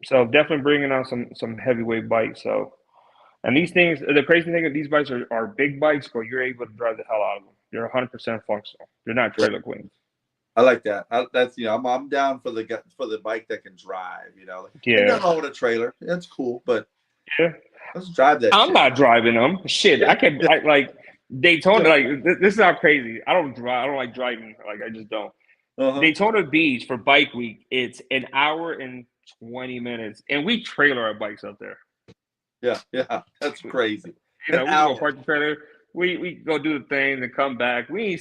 So definitely bringing out some heavyweight bikes. So, and these things, the crazy thing is these bikes are big bikes, but you're able to drive the hell out of them. They're 100% functional. They're not trailer queens. I like that. That's I'm down for the bike that can drive. Nothing wrong with a trailer. That's cool, but let's drive that. I'm not driving them. Shit, I can like Daytona. Like this is how crazy. I don't drive. I don't like driving. Like I just don't. Daytona Beach for Bike Week. It's an hour and 20 minutes, and we trailer our bikes up there. Yeah, that's crazy. We go park the trailer. We go do the thing and come back. We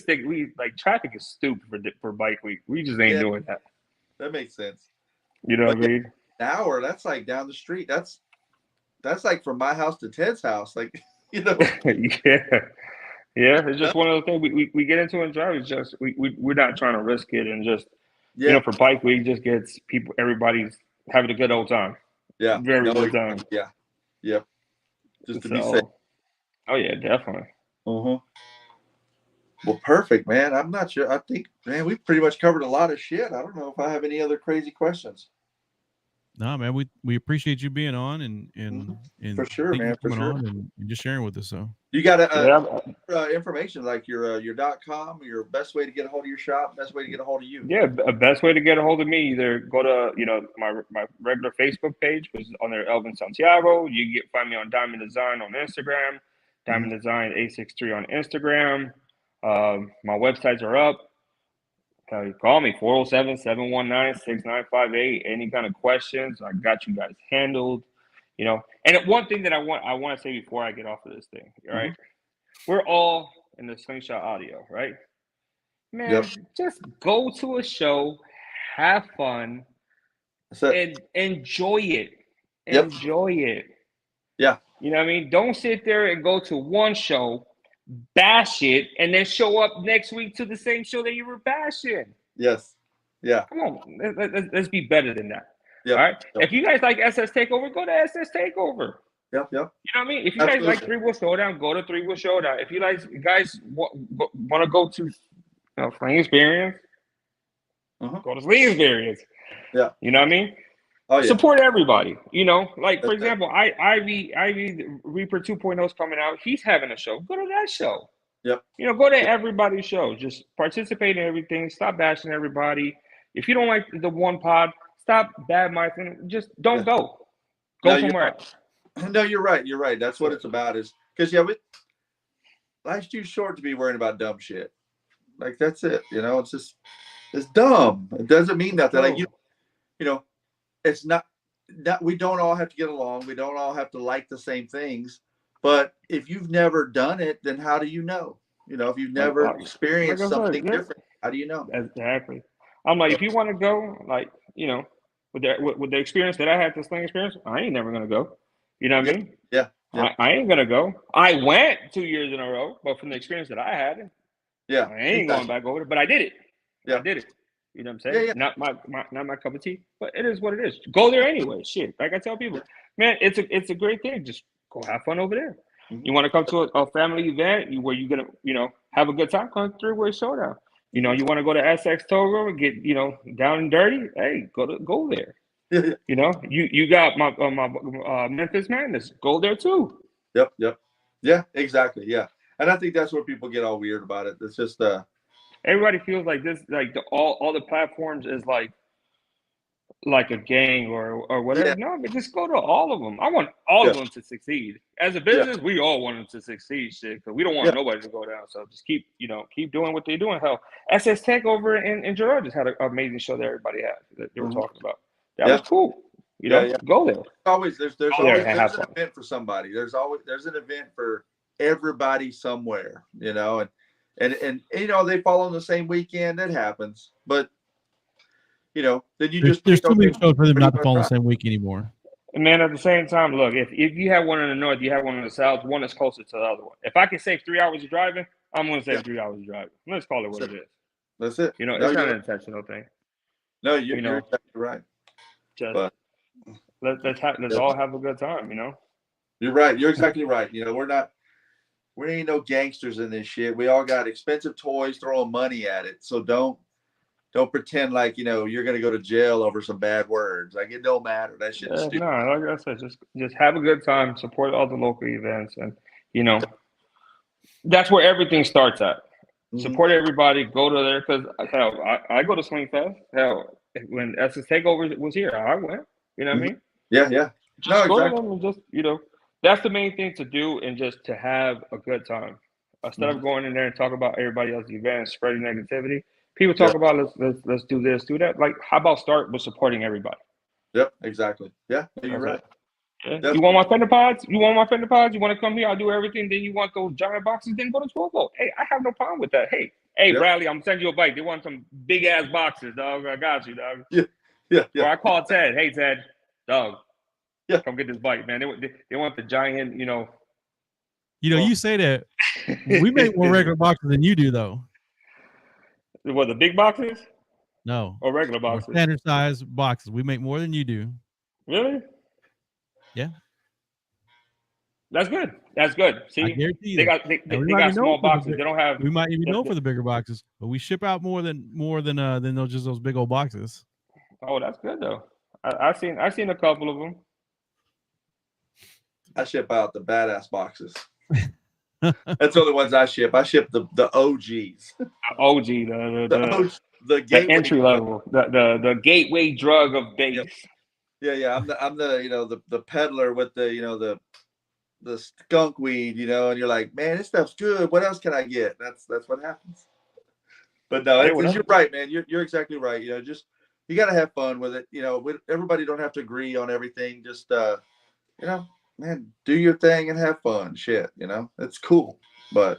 traffic is stupid for Bike Week. We just ain't doing that. That makes sense. You know what I mean? An hour, that's like down the street. That's like from my house to Ted's house. Like, Yeah. It's just one of the things we get into and drive. It's just we're not trying to risk it and just for Bike Week just gets everybody's having a good old time. Yeah. Very good time. Yeah. Yep. Just to be safe. Oh yeah, definitely. Well, perfect, man. I'm not sure. I think, man, we've pretty much covered a lot of shit. I don't know if I have any other crazy questions. No, man, we appreciate you being on and for sure, thank you man, for for coming sure. on and just sharing with us. So you got Yeah. information like your .com, your best way to get a hold of your shop, best way to get a hold of you. Yeah, best way to get a hold of me, either go to my regular Facebook page, which is on there, Elvin Santiago. You find me on Diamond Design on Instagram, Diamond Design 863 on Instagram. My websites are up. Call me 407-719-6958. Any kind of questions, I got you guys handled. And one thing that I want to say before I get off of this thing, right? We're all in the Slingshot audio, right? Man, just go to a show, have fun, and enjoy it. Enjoy it. Yeah. You know what I mean? Don't sit there and go to one show, bash it, and then show up next week to the same show that you were bashing. Yes. Yeah. Come on, let's be better than that. Yep. All right. Yep. If you guys like SS Takeover, go to SS Takeover. Yep. Yep. You know what I mean? If you guys like 3-Wheel Showdown, go to 3-Wheel Showdown. If you guys want to go to Sling Experience, go to Sling Experience. Yeah. You know what I mean? Oh, yeah. Support everybody. Like for example, Ivy Reaper 2.0 is coming out. He's having a show. Go to that show. Yep. Go to everybody's show. Just participate in everything. Stop bashing everybody. If you don't like the one pod, stop bad-mouthing. Just don't go. Go somewhere else. No, you're right. You're right. That's what it's about. Is because life's too short to be worrying about dumb shit. Like that's it. It's dumb. It doesn't mean nothing. Like it's not. We don't all have to get along. We don't all have to like the same things. But if you've never done it, then how do you know? If you've never experienced something different, how do you know? Exactly. I'm like, if you want to go, with the experience that I had, the Sling Experience, I ain't never gonna go. You know what I mean? Yeah. I ain't gonna go. I went 2 years in a row, but from the experience that I had, I ain't going back over it. But I did it. Yeah. I did it. You know what I'm saying? Yeah. Not my cup of tea, but it is what it is. Go there anyway. Shit. Like I tell people, man, it's a great thing. Just go have fun over there. You want to come to a family event where you're gonna, have a good time, come to 3-Way Showdown. You want to go to SX Togo and get, down and dirty. Hey, go there. You got my Memphis Madness. Go there too. Yep. Yeah, exactly. Yeah, and I think that's where people get all weird about it. It's just everybody feels like this, like all the platforms is like a gang or whatever. Yeah. No, but just go to all of them. I want all of them to succeed. As a business, we all want them to succeed, shit, because we don't want nobody to go down. So just keep doing what they're doing. Hell, SS Takeover in Gerard just had an amazing show that everybody had that they were talking about. That was cool. Go there. There's always an event for somebody. There's an event for everybody somewhere. And they fall on the same weekend. It happens, but. Then there's too many shows for them not to fall on the same week anymore. Man, at the same time, look, if you have one in the north, you have one in the south, one is closer to the other one. If I can save 3 hours of driving, I'm going to save 3 hours of driving. Let's call it what it is. That's it. It's not an intentional thing. No, you're exactly right. Just let's all have a good time. You're right. You're exactly right. We ain't no gangsters in this shit. We all got expensive toys throwing money at it. So don't pretend like you're gonna go to jail over some bad words. Like it don't matter. That shit's stupid. No, like I said, just have a good time, support all the local events, and that's where everything starts at. Support everybody. Go to there because hell, I go to Sling Fest. Hell, when SS Takeover was here, I went. You know what I mean? Yeah. Just go to them and just that's the main thing to do, and just to have a good time instead of going in there and talk about everybody else's events, spreading negativity. People talk about let's do this, do that. Like, how about start with supporting everybody? Yep, exactly. Yeah, you're right. Yeah. You want my fender pods? You want to come here? I'll do everything. Then you want those giant boxes? Then go to 12 volt. Hey, I have no problem with that. Hey, Bradley, I'm sending you a bike. They want some big ass boxes, dog. I got you, dog. Yeah. Or I call Ted. Hey, Ted, dog. Yeah, come get this bike, man. They want the giant, You say that. We make more regular boxes than you do, though. What, the big boxes? No. Or regular boxes? Or standard size boxes. We make more than you do. Really? Yeah. That's good. See, they got small boxes. They don't have. We might even know for the bigger boxes, but we ship out more than those big old boxes. Oh, that's good though. I've seen a couple of them. I ship out the badass boxes. That's the only ones I ship. I ship the OGs. OG, the gateway, entry level, the gateway drug of bass. Yep. Yeah. I'm the the peddler with the the skunk weed, and you're like, man, this stuff's good. What else can I get? That's what happens. But no, you're right, man. You're exactly right. Just you got to have fun with it. Everybody don't have to agree on everything. Just man, do your thing and have fun. Shit, it's cool. But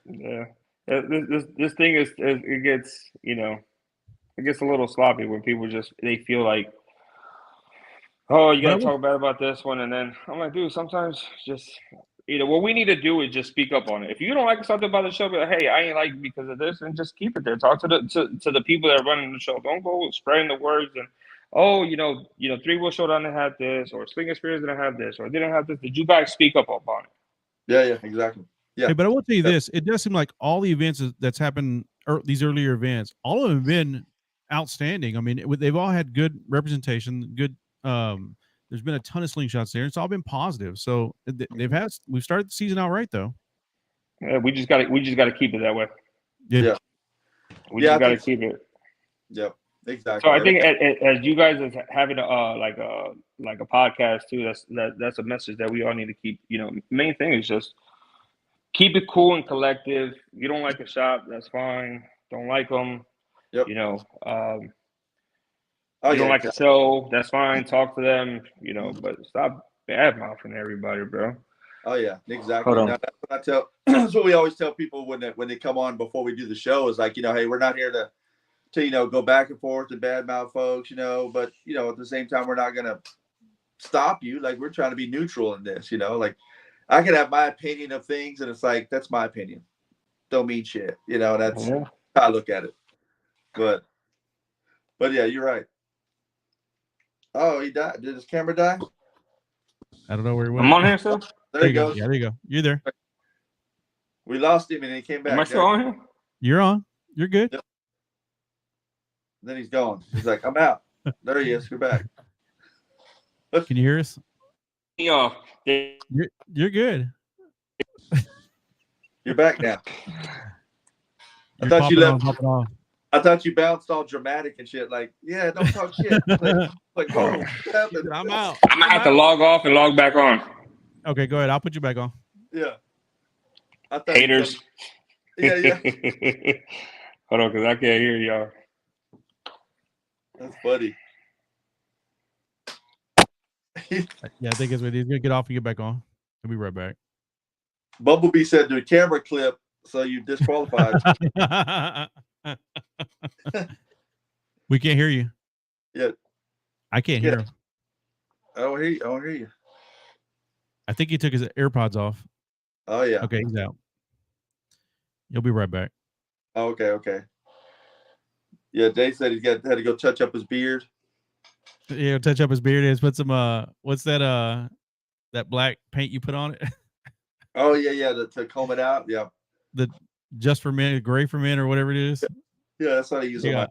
yeah, this thing is it gets it gets a little sloppy when people they feel like, oh, you got to talk bad about this one, and then I'm like, dude, sometimes just what we need to do is just speak up on it. If you don't like something about the show, be like, hey, I ain't like it because of this, and just keep it there. Talk to the people that are running the show. Don't go spreading the words and, oh, Three Wheel Showdown didn't have this, or Swing Experience didn't have this, or didn't have this. Did you guys speak up on it? Yeah, exactly. Yeah. Hey, but I will tell you this: it does seem like all the events that's happened, these earlier events, all of them have been outstanding. I mean, they've all had good representation, good. There's been a ton of slingshots there. It's all been positive. So we've started the season out right, though. Yeah, we just got to keep it that way. Yeah. We just got to keep it. Yep. Exactly. So I think as you guys are having like a podcast too, that's a message that we all need to keep. Main thing is just keep it cool and collective. You don't like a shop, that's fine. Don't like them. Yep. You don't like a show, that's fine. Talk to them, but stop bad mouthing everybody, bro. Oh yeah, exactly. Now, that's what we always tell people when they come on before we do the show is like, hey, we're not here to go back and forth and badmouth folks, but at the same time we're not gonna stop you. Like, we're trying to be neutral in this, like I can have my opinion of things and it's like, that's my opinion. Don't mean shit. That's how I look at it. But yeah, you're right. Oh, he died. Did his camera die? I don't know where he went. I'm on here, sir. There he goes. Yeah, there you go. You're there. We lost him and he came back. Am I still on here? You're on. You're good. Yep. Then he's gone. He's like, I'm out. There he is. You're back. Can you hear us? Yeah. You're good. You're back now. I thought you left. I thought you bounced all dramatic and shit. Like, yeah, don't talk shit. Like, whoa, I'm out. I'm gonna have to log off and log back on. Okay, go ahead. I'll put you back on. Yeah. Haters. Yeah. Hold on, because I can't hear y'all. That's funny. Yeah, I think it's he's gonna get off and get back on. He'll be right back. Bumblebee said do a camera clip, so you disqualified. We can't hear you. Yeah. I can't hear him. I don't hear you. I think he took his AirPods off. Oh yeah. Okay, he's out. He'll be right back. Oh, okay. Yeah, Dave said had to go touch up his beard. Yeah, touch up his beard. Is put some what's that that black paint you put on it? Oh yeah, to comb it out. Yeah. The just for men, gray for men, or whatever it is. Yeah, that's how he uses it.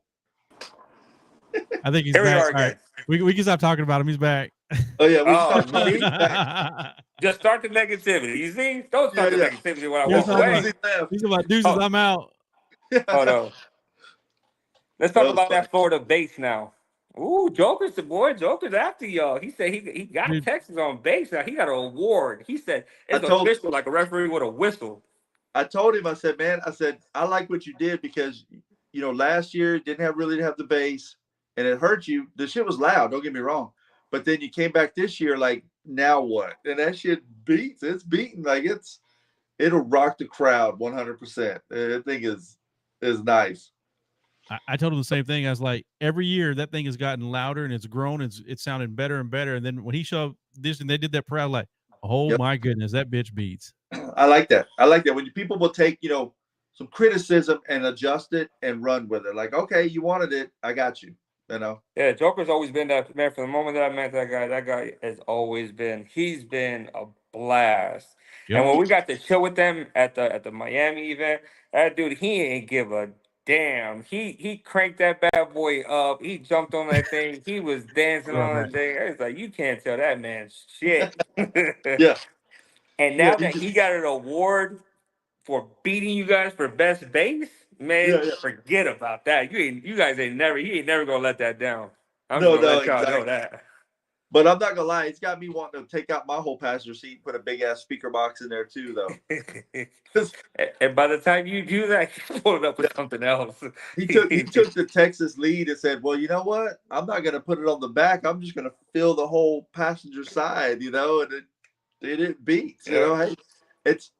I think he's Here back. we are again. Right. We can stop talking about him. He's back. Oh yeah, just start the negativity. You see? Don't start the negativity when I walk away. He's about deuces. I'm out. Oh no. Let's talk about that Florida base now. Ooh, Joker's the boy. Joker's after y'all. He said he got Texas on base now. He got an award. He said it's official, like a referee with a whistle. I told him, I said, man, I like what you did because last year didn't really have the bass and it hurt you. The shit was loud, don't get me wrong. But then you came back this year, like, now what? And that shit beats. It's beating. Like, it'll rock the crowd 100%. That thing is nice. I told him the same thing. I was like, every year that thing has gotten louder and it's grown. It's sounding better and better. And then when he showed this and they did that crowd, like, oh my goodness, that bitch beats. I like that. When people will take, some criticism and adjust it and run with it. Like, okay, you wanted it. I got you. Yeah, Joker's always been that man. From the moment that I met that guy has always been. He's been a blast. Yep. And when we got to chill with them at the Miami event, that dude, he ain't give a damn, he cranked that bad boy up. He jumped on that thing. He was dancing on that thing. I was like, you can't tell that man shit. Yeah. And now that he got an award for beating you guys for best bass, man, forget about that. You guys ain't never gonna let that down. I'm just gonna let y'all know that. But I'm not gonna lie, it's got me wanting to take out my whole passenger seat and put a big ass speaker box in there too, though. And by the time you do that, you pull it up with something else. He took the Texas lead and said, "Well, you know what? I'm not gonna put it on the back. I'm just gonna fill the whole passenger side, you know." And it beats, you know. Hey, it's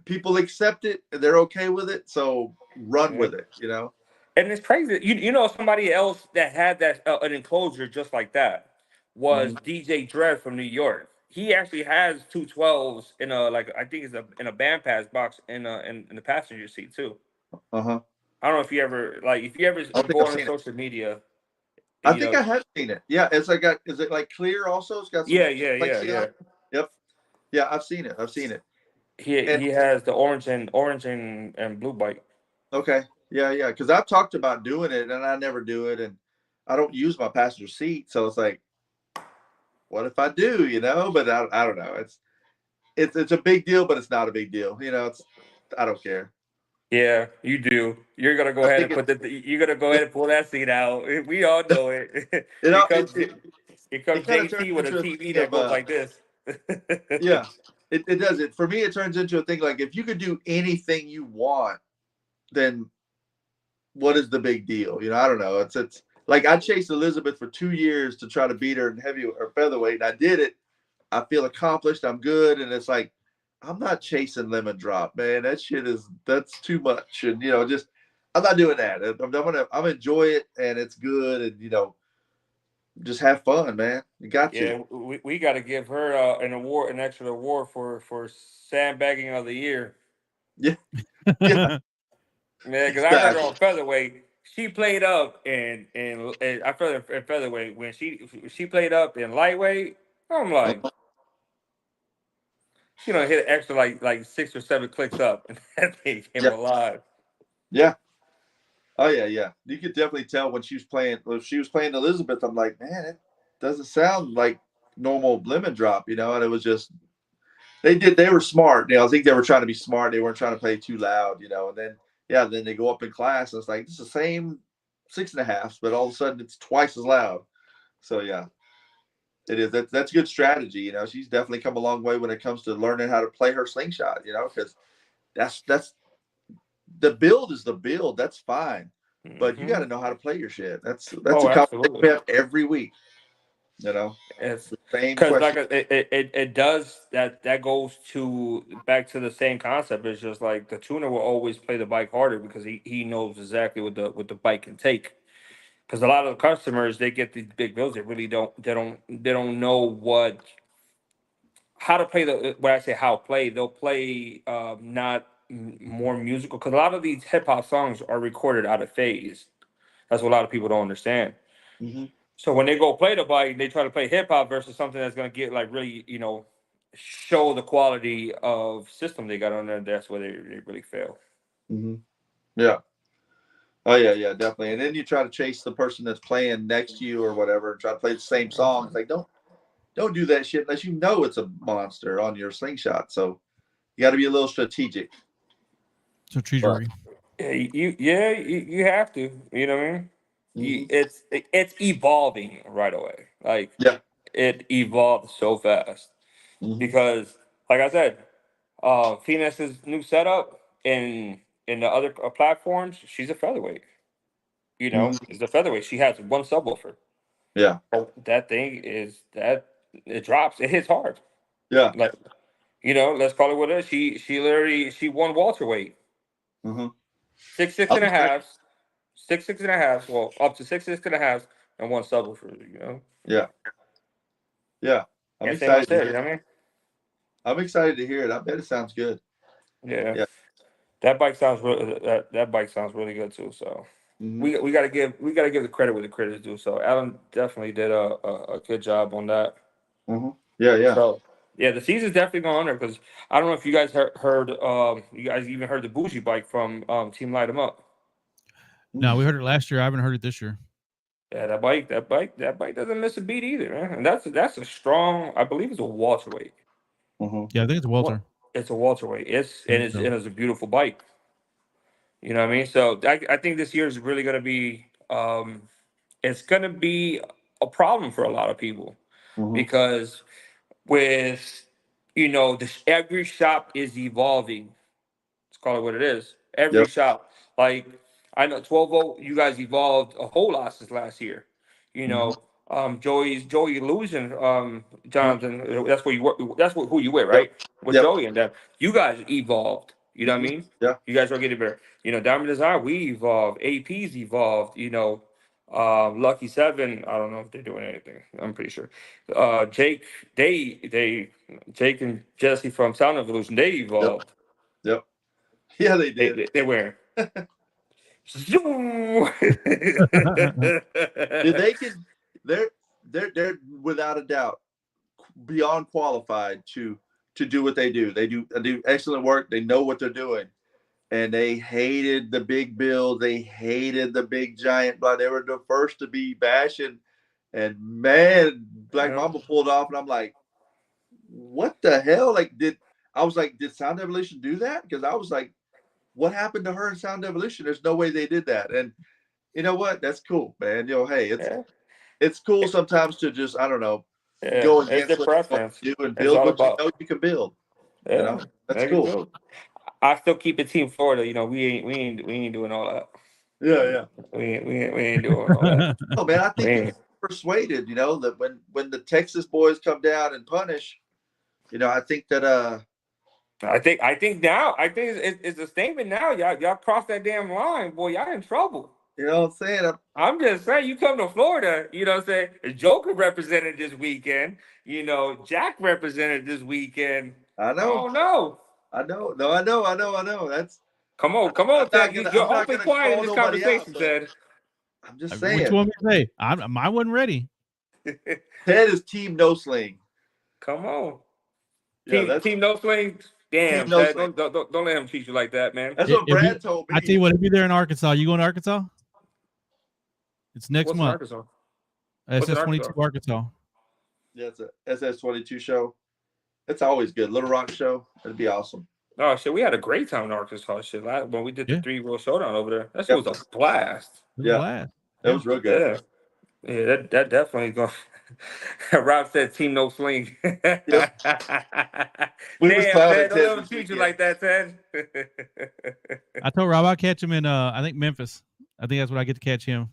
people accept it and they're okay with it, so run with it, you know. And it's crazy. You know somebody else that had that an enclosure just like that was DJ Dread from New York. He actually has 212s in a I think it's in a band pass box in the passenger seat too. I don't know if you ever go on social media. I think I have seen it. Yeah, is it like clear also? It's got some yeah. Yep. Yeah, I've seen it. He has the orange and blue bike. Okay. Yeah. Because I've talked about doing it and I never do it, and I don't use my passenger seat, so it's like, what if I do? You know, but I don't know. It's a big deal, but it's not a big deal. You know, I don't care. Yeah, you do. You're gonna go ahead and pull that seat out. We all know it. It comes JT with a TV that goes like this. Yeah, it does it. For me, it turns into a thing like, if you could do anything you want, then what is the big deal? You know, I don't know. It's like I chased Elizabeth for 2 years to try to beat her in heavy or featherweight, and I did it. I feel accomplished. I'm good, and it's like, I'm not chasing lemon drop, man. That's too much, and you know, just I'm not doing that. I'm enjoy it, and it's good, and you know, just have fun, man. You got to. Yeah, we got to give her an extra award for sandbagging of the year. Yeah, yeah. Yeah, because I heard her on featherweight. She played up and I felt in featherweight when she played up in lightweight. I'm like, she don't hit an extra like 6 or 7 clicks up, and that thing came alive. Yeah. Oh yeah. You could definitely tell when she was playing. If she was playing Elizabeth, I'm like, man, it doesn't sound like normal lemon drop, you know. And it was just they were smart. You know, I think they were trying to be smart. They weren't trying to play too loud, you know. And then they go up in class, and it's like, it's the same 6.5s, but all of a sudden it's twice as loud. So yeah, it is. That's good strategy. You know, she's definitely come a long way when it comes to learning how to play her slingshot. You know, because that's the build is the build. That's fine, but you got to know how to play your shit. That's a conversation we have every week. You know, it's the same because question. it does that goes back to the same concept. It's just like the tuner will always play the bike harder because he knows exactly what the bike can take. Because a lot of the customers, they get these big bills, they really don't know how to play when I say how play, they'll play not more musical, because a lot of these hip hop songs are recorded out of phase. That's what a lot of people don't understand. So when they go play the bike, they try to play hip hop versus something that's going to get like really, you know, show the quality of system they got on there. That's where they really fail. Yeah. Oh yeah, definitely. And then you try to chase the person that's playing next to you or whatever, and try to play the same song. It's like, don't do that shit unless you know it's a monster on your slingshot. So you got to be a little strategic. Strategic. Yeah, you have to. You know what I mean? It's evolving right away. Like it evolved so fast because, like I said, Phoenix's new setup in the other platforms, she's a featherweight. You know, it's a featherweight. She has one subwoofer. Yeah. That thing it drops. It hits hard. Yeah. Like, you know, let's call it what it is. She literally won welterweight. 6.5. 6.5. Well, up to 6.5, and one subwoofer. You know. Yeah. I'm excited. You know what I mean? I'm excited to hear it. I bet it sounds good. Yeah. That bike sounds that bike sounds really good too. So we gotta give the credit where the credit is due. So Alan definitely did a good job on that. Yeah. So yeah, the season's definitely going on there because I don't know if you guys heard you guys even heard the bougie bike from Team Light 'em Up. No, we heard it last year. I haven't heard it this year. Yeah, that bike doesn't miss a beat either, man. And that's a strong. I believe it's a welterweight. Yeah, I think it's a welter. It's a welterweight. It's a beautiful bike. You know what I mean? So I think this year is really going to be it's going to be a problem for a lot of people because with every shop is evolving. Let's call it what it is. Every shop, like I know 12 you guys evolved a whole lot since last year. You know, Joey Illusion, Johnathan, that's where you work. That's who you with, right? With Joey and them, you guys evolved. You know what I mean? Yeah. You guys are getting better. You know, Diamond Design, we evolved. AP's evolved. You know, Lucky Seven, I don't know if they're doing anything. I'm pretty sure. Jake, Jake and Jesse from Sound Evolution, they evolved. Yep. Yeah, they did. They were. They're without a doubt beyond qualified to do what they do. They do excellent work. They know what they're doing, and they hated the big build. They hated the big giant. But they were the first to be bashing. And man, Black Mamba pulled off, and I'm like, what the hell? Did Sound Evolution do that? Because I was like, what happened to her in Sound Evolution? There's no way they did that. And you know what? That's cool, man. Hey, it's cool sometimes to just, I don't know, go against what preference. you do and build what you know you can build. Yeah, you know, that's cool. I still keep it Team Florida. You know, we ain't doing all that. Yeah. We ain't doing all that. Oh man, I think persuaded. That when the Texas boys come down and punish, I think that I think now it's a statement now. Y'all cross that damn line, boy. Y'all in trouble. You know what I'm saying? I'm just saying, you come to Florida, you know what I'm saying? Joker represented this weekend. Jack represented this weekend. I know. Oh no. I know. No, I know. That's come on, Ted. You're awfully quiet in this conversation, Ted. I'm just saying. What you want me to say? I wasn't ready. Ted is Team No Sling. Come on. Yeah, team No Sling. Damn, no Ted, don't let him treat you like that, man. That's what Brad told me. I tell you what, if you're there in Arkansas, you going to Arkansas? It's next month. Arkansas? SS22 Arkansas. Yeah, it's a SS22 show. It's always good. Little Rock show. It'd be awesome. Oh shit, we had a great time in Arkansas. Shit, when we did the 3 World Showdown over there, that shit was a blast. That was real good. Yeah, that definitely going. Rob said, "Team No Sling." Yep. We was Ted, don't let him treat you like that, Ted. I told Rob I'll catch him in I think Memphis. I think that's what I get to catch him.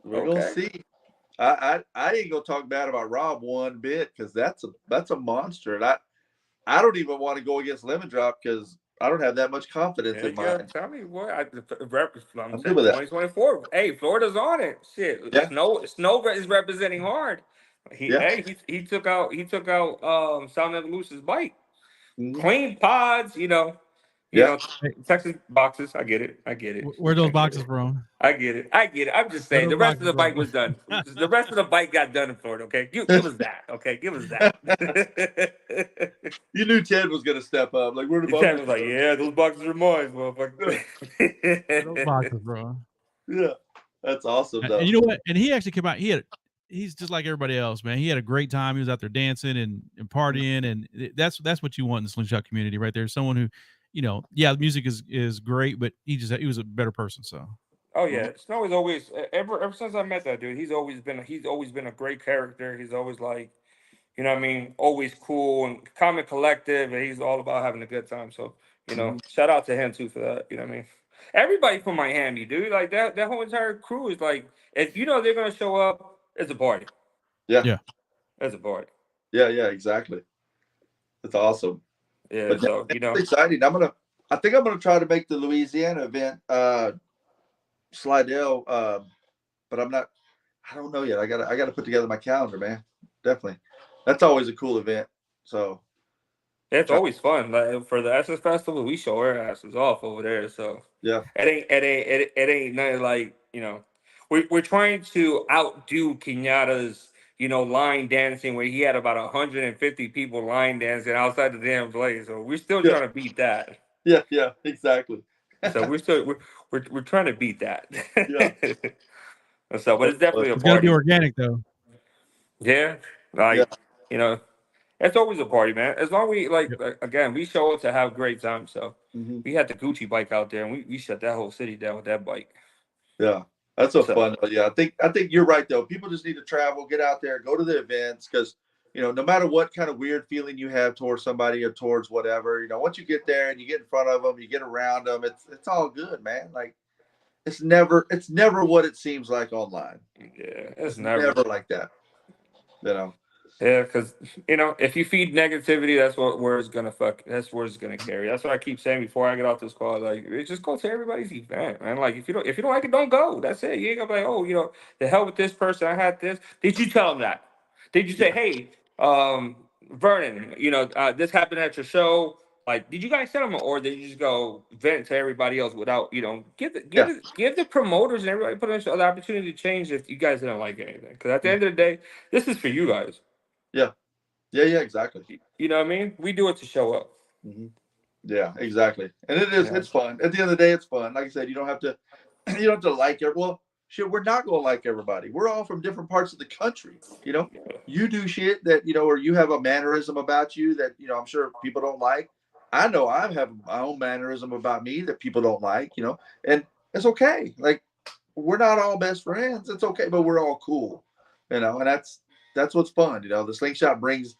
We're gonna see. I ain't gonna talk bad about Rob one bit because that's a monster, and I don't even want to go against Lemon Drop because I don't have that much confidence in mine. Tell me what I'm saying 2024. Hey, Florida's on it. Shit, Snow is representing hard. He took out Sound Evolution's bike. Clean pods, you know, Texas boxes. I get it. Where are those boxes from? I get it. I'm just saying the rest of the bike was done. The rest of the bike got done in Florida. Okay, give us that. Okay, give us that. You knew Ted was gonna step up. Like, where the Ted was like, yeah, those boxes are mine, motherfucker. Those boxes, bro. Yeah, that's awesome. Though. And you know what? And he actually came out. He's just like everybody else, man. He had a great time. He was out there dancing and partying, and that's what you want in the Slingshot community, right there. Someone who, the music is great, but he was a better person. So. Oh yeah, Snow is always ever since I met that dude. He's always been a great character. He's always like, you know what I mean, always cool and calm and collective, and he's all about having a good time. So, shout out to him too for that. You know what I mean? Everybody from Miami, dude, like that whole entire crew is like, if they're gonna show up, it's a party. Yeah. It's a party. Yeah, exactly. It's awesome. Yeah, but so it's exciting. I think I'm gonna try to make the Louisiana event Slidell, but I don't know yet. I gotta put together my calendar, man. Definitely. That's always a cool event. So it's always fun. Like for the SS Festival, we show our asses off over there. So yeah, it ain't nothing like, we're trying to outdo Kenyatta's, line dancing where he had about 150 people line dancing outside the damn place. So we're still trying to beat that. Yeah, exactly. So we're we're trying to beat that. Yeah. So, but it's definitely a It's got to be party. organic though. Yeah, like Yeah. you know, it's always a party, man. As long as we like again, we show up to have a great time. So we had the Gucci bike out there, and we shut that whole city down with that bike. Yeah, that's so So- fun. Yeah, I think you're right though. People just need to travel, get out there, go to the events, because no matter what kind of weird feeling you have towards somebody or towards whatever, once you get there and you get in front of them, you get around them, it's all good, man. Like it's never what it seems like online. Yeah, It's never like that. Yeah, because if you feed negativity, that's where it's gonna That's where it's gonna carry. That's what I keep saying before I get off this call. Like, just go to everybody's event, man. Like, if you don't like it, don't go. That's it. You ain't gonna be like, oh, the hell with this person. I had this. Did you tell them that? Did you say, hey, Vernon, this happened at your show? Like, did you guys tell them, or did you just go vent to everybody else without, give the promoters and everybody put in the opportunity to change if you guys didn't like anything? Because at the end of the day, this is for you guys. Yeah, exactly. You know what I mean? We do it to show up. Mm-hmm. Yeah, exactly. And it's fun. At the end of the day, it's fun. Like I said, you don't have to like it. Well, shit, we're not going to like everybody. We're all from different parts of the country. You do shit that, or you have a mannerism about you that, I'm sure people don't like. I know I have my own mannerism about me that people don't like, and it's okay. Like, we're not all best friends. It's okay, but we're all cool, and that's what's fun. The Slingshot brings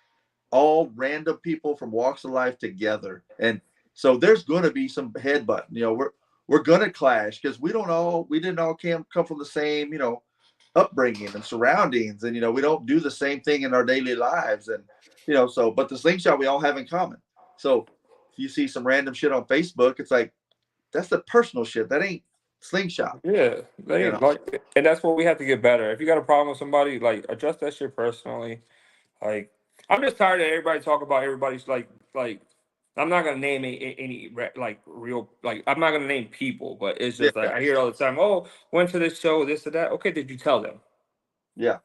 all random people from walks of life together, and so there's going to be some headbutting. We're going to clash because we didn't all come from the same upbringing and surroundings, and we don't do the same thing in our daily lives, and but the Slingshot we all have in common. So if you see some random shit on Facebook, it's like, that's the personal shit, that ain't Slingshot. Yeah, and that's what we have to get better. If you got a problem with somebody, like, address that shit personally. Like, I'm just tired of everybody talk about everybody's like. I'm not gonna name any real, like, I'm not gonna name people, but it's just like I hear it all the time. Oh, went to this show, this or that. Okay, did you tell them? Yeah.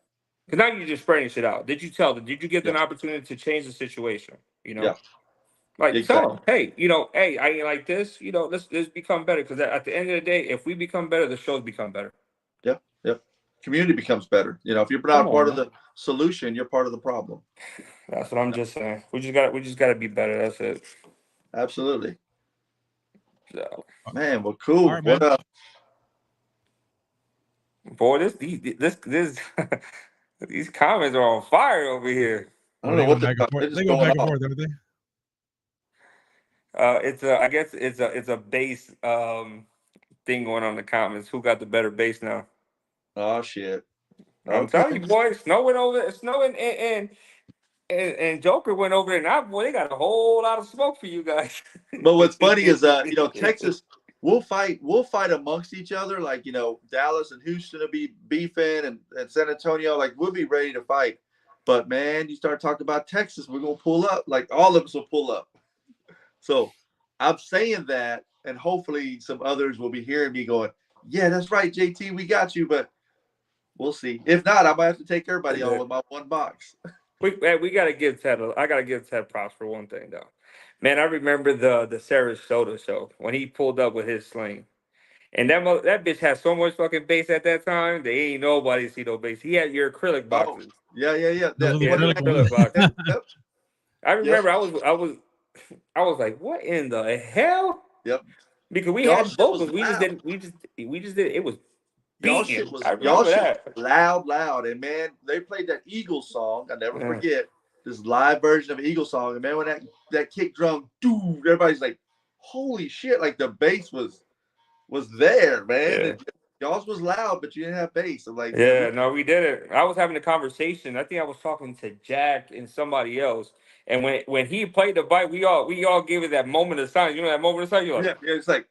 Because now you're just spreading shit out. Did you tell them? Did you give them an opportunity to change the situation? Yeah. Like, tell them, hey, hey, I ain't like this. Let's become better. Because at the end of the day, if we become better, the shows become better. Yep. Community becomes better. If you're not part of the solution, you're part of the problem. That's what I'm just saying. We just gotta be better. That's it. Absolutely. So, man, well, cool. Right, what up? Boy, this these comments are on fire over here. I don't know what they go back and forth, don't they? I guess it's a base thing going on in the comments. Who got the better base now? Oh shit! I'm telling you, boy, Snow went over. Snow and Joker went over there. Now, boy, they got a whole lot of smoke for you guys. But what's funny is Texas, we'll fight amongst each other. Like, Dallas and Houston will be beefing, and San Antonio, like, we'll be ready to fight. But man, you start talking about Texas, we're gonna pull up. Like, all of us will pull up. So I'm saying that, and hopefully some others will be hearing me going, yeah, that's right, JT, we got you. But we'll see. If not, I might have to take everybody on with my one box. We gotta give Ted. I gotta give Ted props for one thing though. Man, I remember the Sarasota show when he pulled up with his sling, and that bitch had so much fucking bass at that time. They ain't nobody see no bass. He had your acrylic boxes. Oh, yeah. Acrylic boxes. Yep. I remember I was like, what in the hell? Yep. Because we had vocals, we just did. It was beating. I remember that. Loud, and man, they played that Eagles song. I never forget this live version of Eagles song. And man, when that kick drum, dude, everybody's like, "Holy shit!" Like the bass was there, man. Yeah. Y'all's was loud, but you didn't have bass. I'm like, no, we did it. I was having a conversation. I think I was talking to Jack and somebody else. And when he played the bite, we all gave it that moment of silence. You know that moment of silence? You're like, yeah, it's like,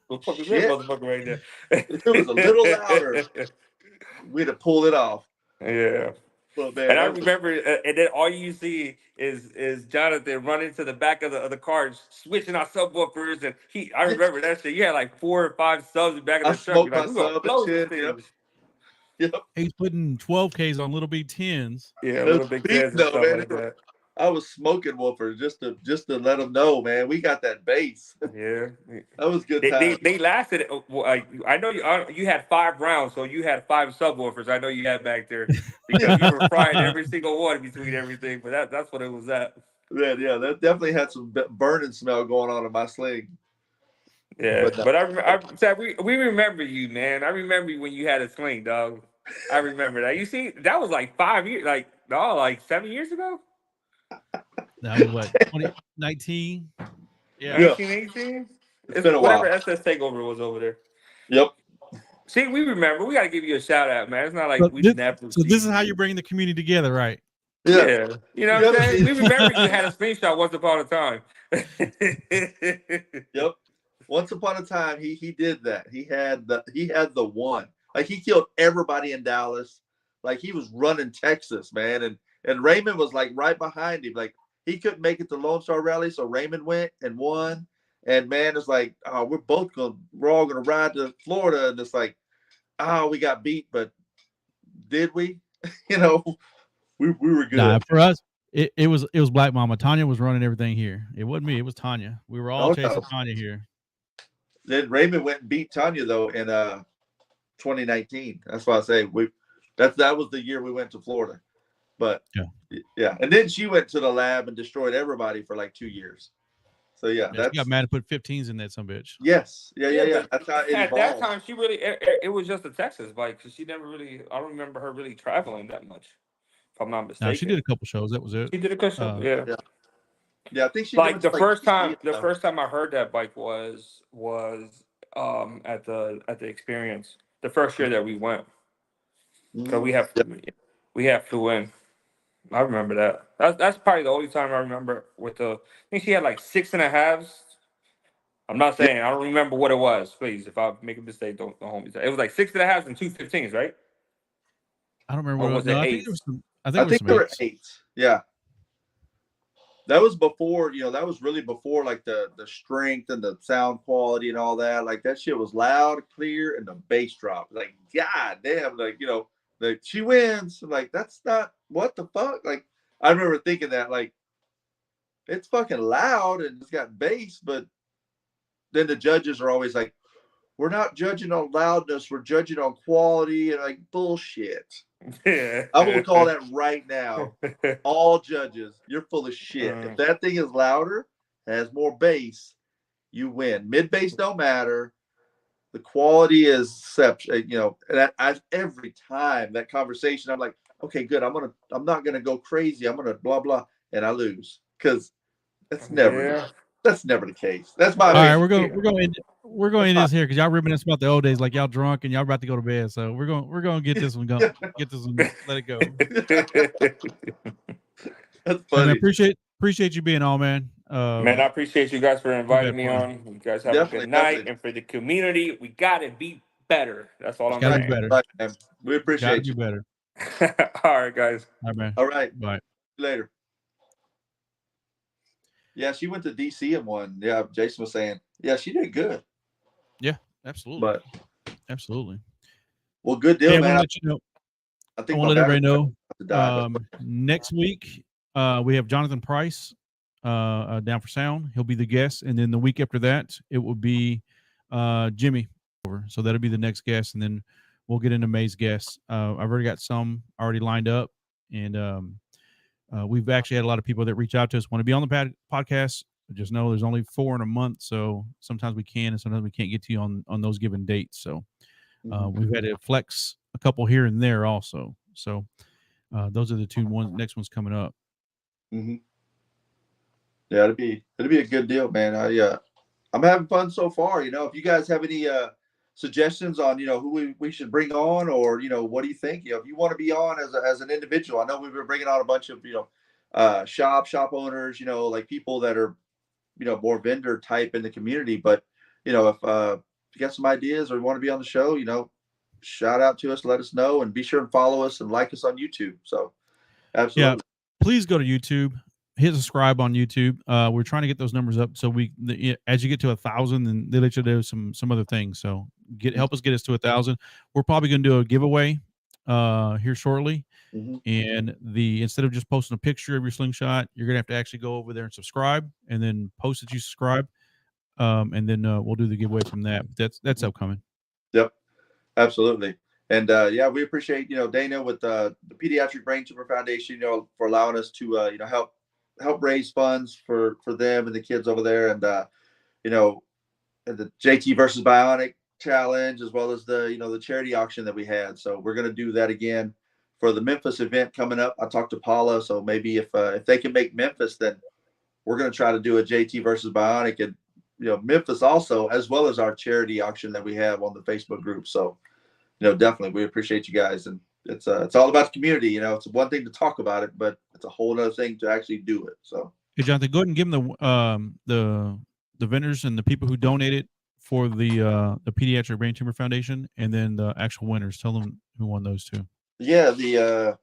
what the fuck is that motherfucker right there? If it was a little louder, we'd have pulled it off. Yeah. But man, and I remember, and then all you see is Johnathan running to the back of the car, switching out subwoofers, and I remember that shit. You had like 4 or 5 subs in the back of the truck. Like, we're gonna blow this thing. Yep. He's putting 12Ks on Little Big 10s. Yeah, Little Big 10s and stuff like that. I was smoking woofers just to let them know, man, we got that bass. Yeah, That was good they time. they lasted. I know you had 5 rounds, so you had 5 subwoofers. I know you had back there because you were frying every single one between everything. But that's what it was at. Man, yeah, that definitely had some burning smell going on in my sling. Yeah, but Zach, we remember you, man. I remember you when you had a sling, dog. I remember that. You see, that was like 5 years, like 7 years ago. That was what 2019. Yeah, 1918. It's been a whatever while. SS Takeover was over there. Yep. See, we remember. We got to give you a shout out, man. It's not like so we this, never. so this is how you bring the community together, right? Yeah, you know what I'm saying. Yep. We remember you had a Slingshot once upon a time. Yep. Once upon a time, he did that. He had the one. Like he killed everybody in Dallas. Like he was running Texas, man, and Raymond was like right behind him. Like he couldn't make it to Lone Star Rally, so Raymond went and won. And man, it's like, oh, we're all gonna ride to Florida, and it's like, oh, we got beat, but did we? You know, we were good. Nah, for us, it was Black Mama. Tanya was running everything here. It wasn't me. It was Tanya. We were all chasing Tanya here. Then Raymond went and beat Tanya though in 2019. That's why I say that was the year we went to Florida. But yeah. And then she went to the lab and destroyed everybody for like 2 years. So yeah, she got mad and put 15s in that some bitch. Yes. Yeah. That's how it at evolved. that time, she really it was just a Texas bike because she never really. I don't remember her really traveling that much. If I'm not mistaken. No, she did a couple shows. That was it. She did a couple shows. Yeah. Yeah, I think she like the first time. The first time I heard that bike was at the experience. The first year that we went. So we have flew in. I remember that. That's probably the only time I remember with the. I think she had like 6.5s. I'm not saying I don't remember what it was. Please, if I make a mistake, don't hold me. It was like 6.5s and 2 15s, right? I don't remember. Or was it I 8s? think it was some. I think there were 8s. Yeah. That was before, that was really before like the strength and the sound quality and all that. Like that shit was loud, clear, and the bass drop. Like, god damn, like, like she wins. Like, that's not what the fuck. Like, I remember thinking that, like, it's fucking loud and it's got bass, but then the judges are always like, we're not judging on loudness, we're judging on quality, and like bullshit. I will call that right now. All judges, you're full of shit. If that thing is louder, has more bass, you win. Mid bass don't matter. The quality is exceptional. And every time that conversation, I'm like, okay, good. I'm not gonna go crazy. I'm gonna blah blah, and I lose because that's never the case. That's my. All right, we're going in this here because y'all reminisce about the old days, like y'all drunk and y'all about to go to bed. So we're going to get this one going. Get this one. Let it go. That's funny. Man, appreciate you being on, man. Man, I appreciate you guys for inviting me on. You guys have a good night, and for the community, we gotta be better. That's all I'm saying. Better. Right, man. We appreciate you. Better. All right, guys. All right, man. All right. Bye. See you later. Yeah, she went to DC and won. Yeah, Jason was saying. Yeah, she did good. Yeah, absolutely. But absolutely. Well, good deal, man. I want to let everybody know. Next week, we have Johnathan Price down for sound. He'll be the guest, and then the week after that, it will be Jimmy. So that'll be the next guest, and then we'll get into May's guests. I've already got some already lined up, and we've actually had a lot of people that reach out to us, want to be on the podcast. Just know there's only 4 in a month, so sometimes we can and sometimes we can't get to you on those given dates. So we've had to flex a couple here and there also. So those are the next one's coming up. Mm-hmm. Yeah, it'll be a good deal, man. I'm having fun so far. If you guys have any suggestions on who we should bring on, or what do you think? If you want to be on as an individual, I know we've been bringing on a bunch of shop owners, like people that are more vendor type in the community. But if you got some ideas or want to be on the show, shout out to us, let us know, and be sure and follow us and like us on YouTube. So absolutely. Yeah, please go to YouTube. Hit subscribe on YouTube. We're trying to get those numbers up, so as you get to 1,000, then they let you do some other things. So help us get us to 1,000. We're probably going to do a giveaway here shortly. Mm-hmm. And instead of just posting a picture of your slingshot, you're gonna have to actually go over there and subscribe, and then post that you subscribe, and then we'll do the giveaway from that. That's upcoming. Yep, absolutely. And yeah, we appreciate Dana with the Pediatric Brain Tumor Foundation, for allowing us to help raise funds for them and the kids over there, and and the JT versus Bionic challenge, as well as the charity auction that we had. So we're going to do that again for the Memphis event coming up. I talked to Paula, so maybe if they can make Memphis, then we're going to try to do a JT versus Bionic and Memphis also, as well as our charity auction that we have on the Facebook group. So definitely we appreciate you guys, and it's all about the community. It's one thing to talk about it, but it's a whole other thing to actually do it. So hey, Johnathan, go ahead and give them the vendors and the people who donated for the Pediatric Brain Tumor Foundation, and then the actual winners. Tell them who won those two. Yeah, the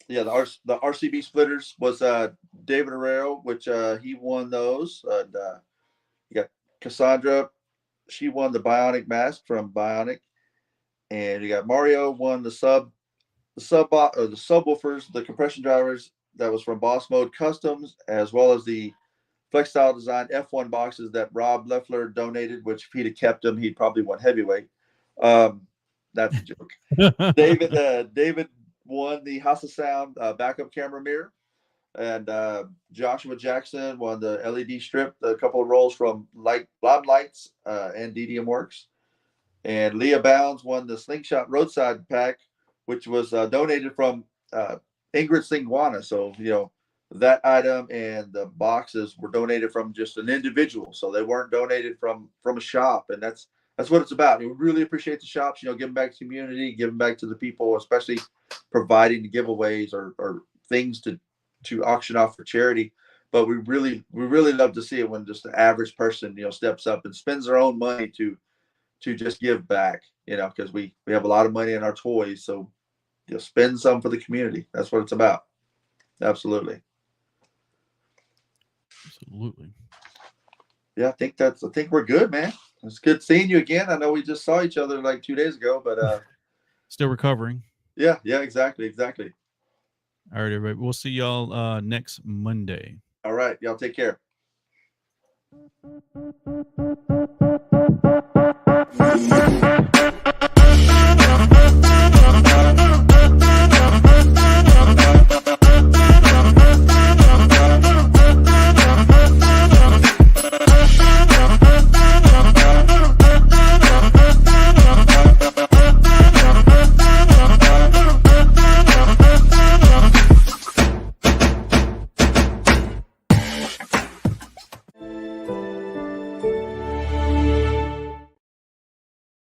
RCB splitters was David Herrero, which he won those. And you got Cassandra, she won the Bionic mask from Bionic, and you got Mario won the subwoofers, the compression drivers that was from Boss Mode Customs, as well as the Flex Style Design F1 boxes that Rob Leffler donated, which if he'd have kept them, he'd probably won heavyweight. That's a joke. David won the House of Sound backup camera mirror, and Joshua Jackson won the LED strip, a couple of rolls from Blob Lights and DDM Works, and Leah Bounds won the Slingshot roadside pack, which was donated from Ingrid Singwana. So that item and the boxes were donated from just an individual, so they weren't donated from a shop, and that's what it's about. We really appreciate the shops, giving back to the community, giving back to the people, especially providing the giveaways or things to auction off for charity. But we really love to see it when just the average person steps up and spends their own money to just give back, because we have a lot of money in our toys, so spend some for the community. That's what it's about. Absolutely. Yeah, I think we're good, man. It's good seeing you again. I know we just saw each other like 2 days ago, but still recovering. Yeah, exactly. All right, everybody. We'll see y'all next Monday. All right, y'all take care.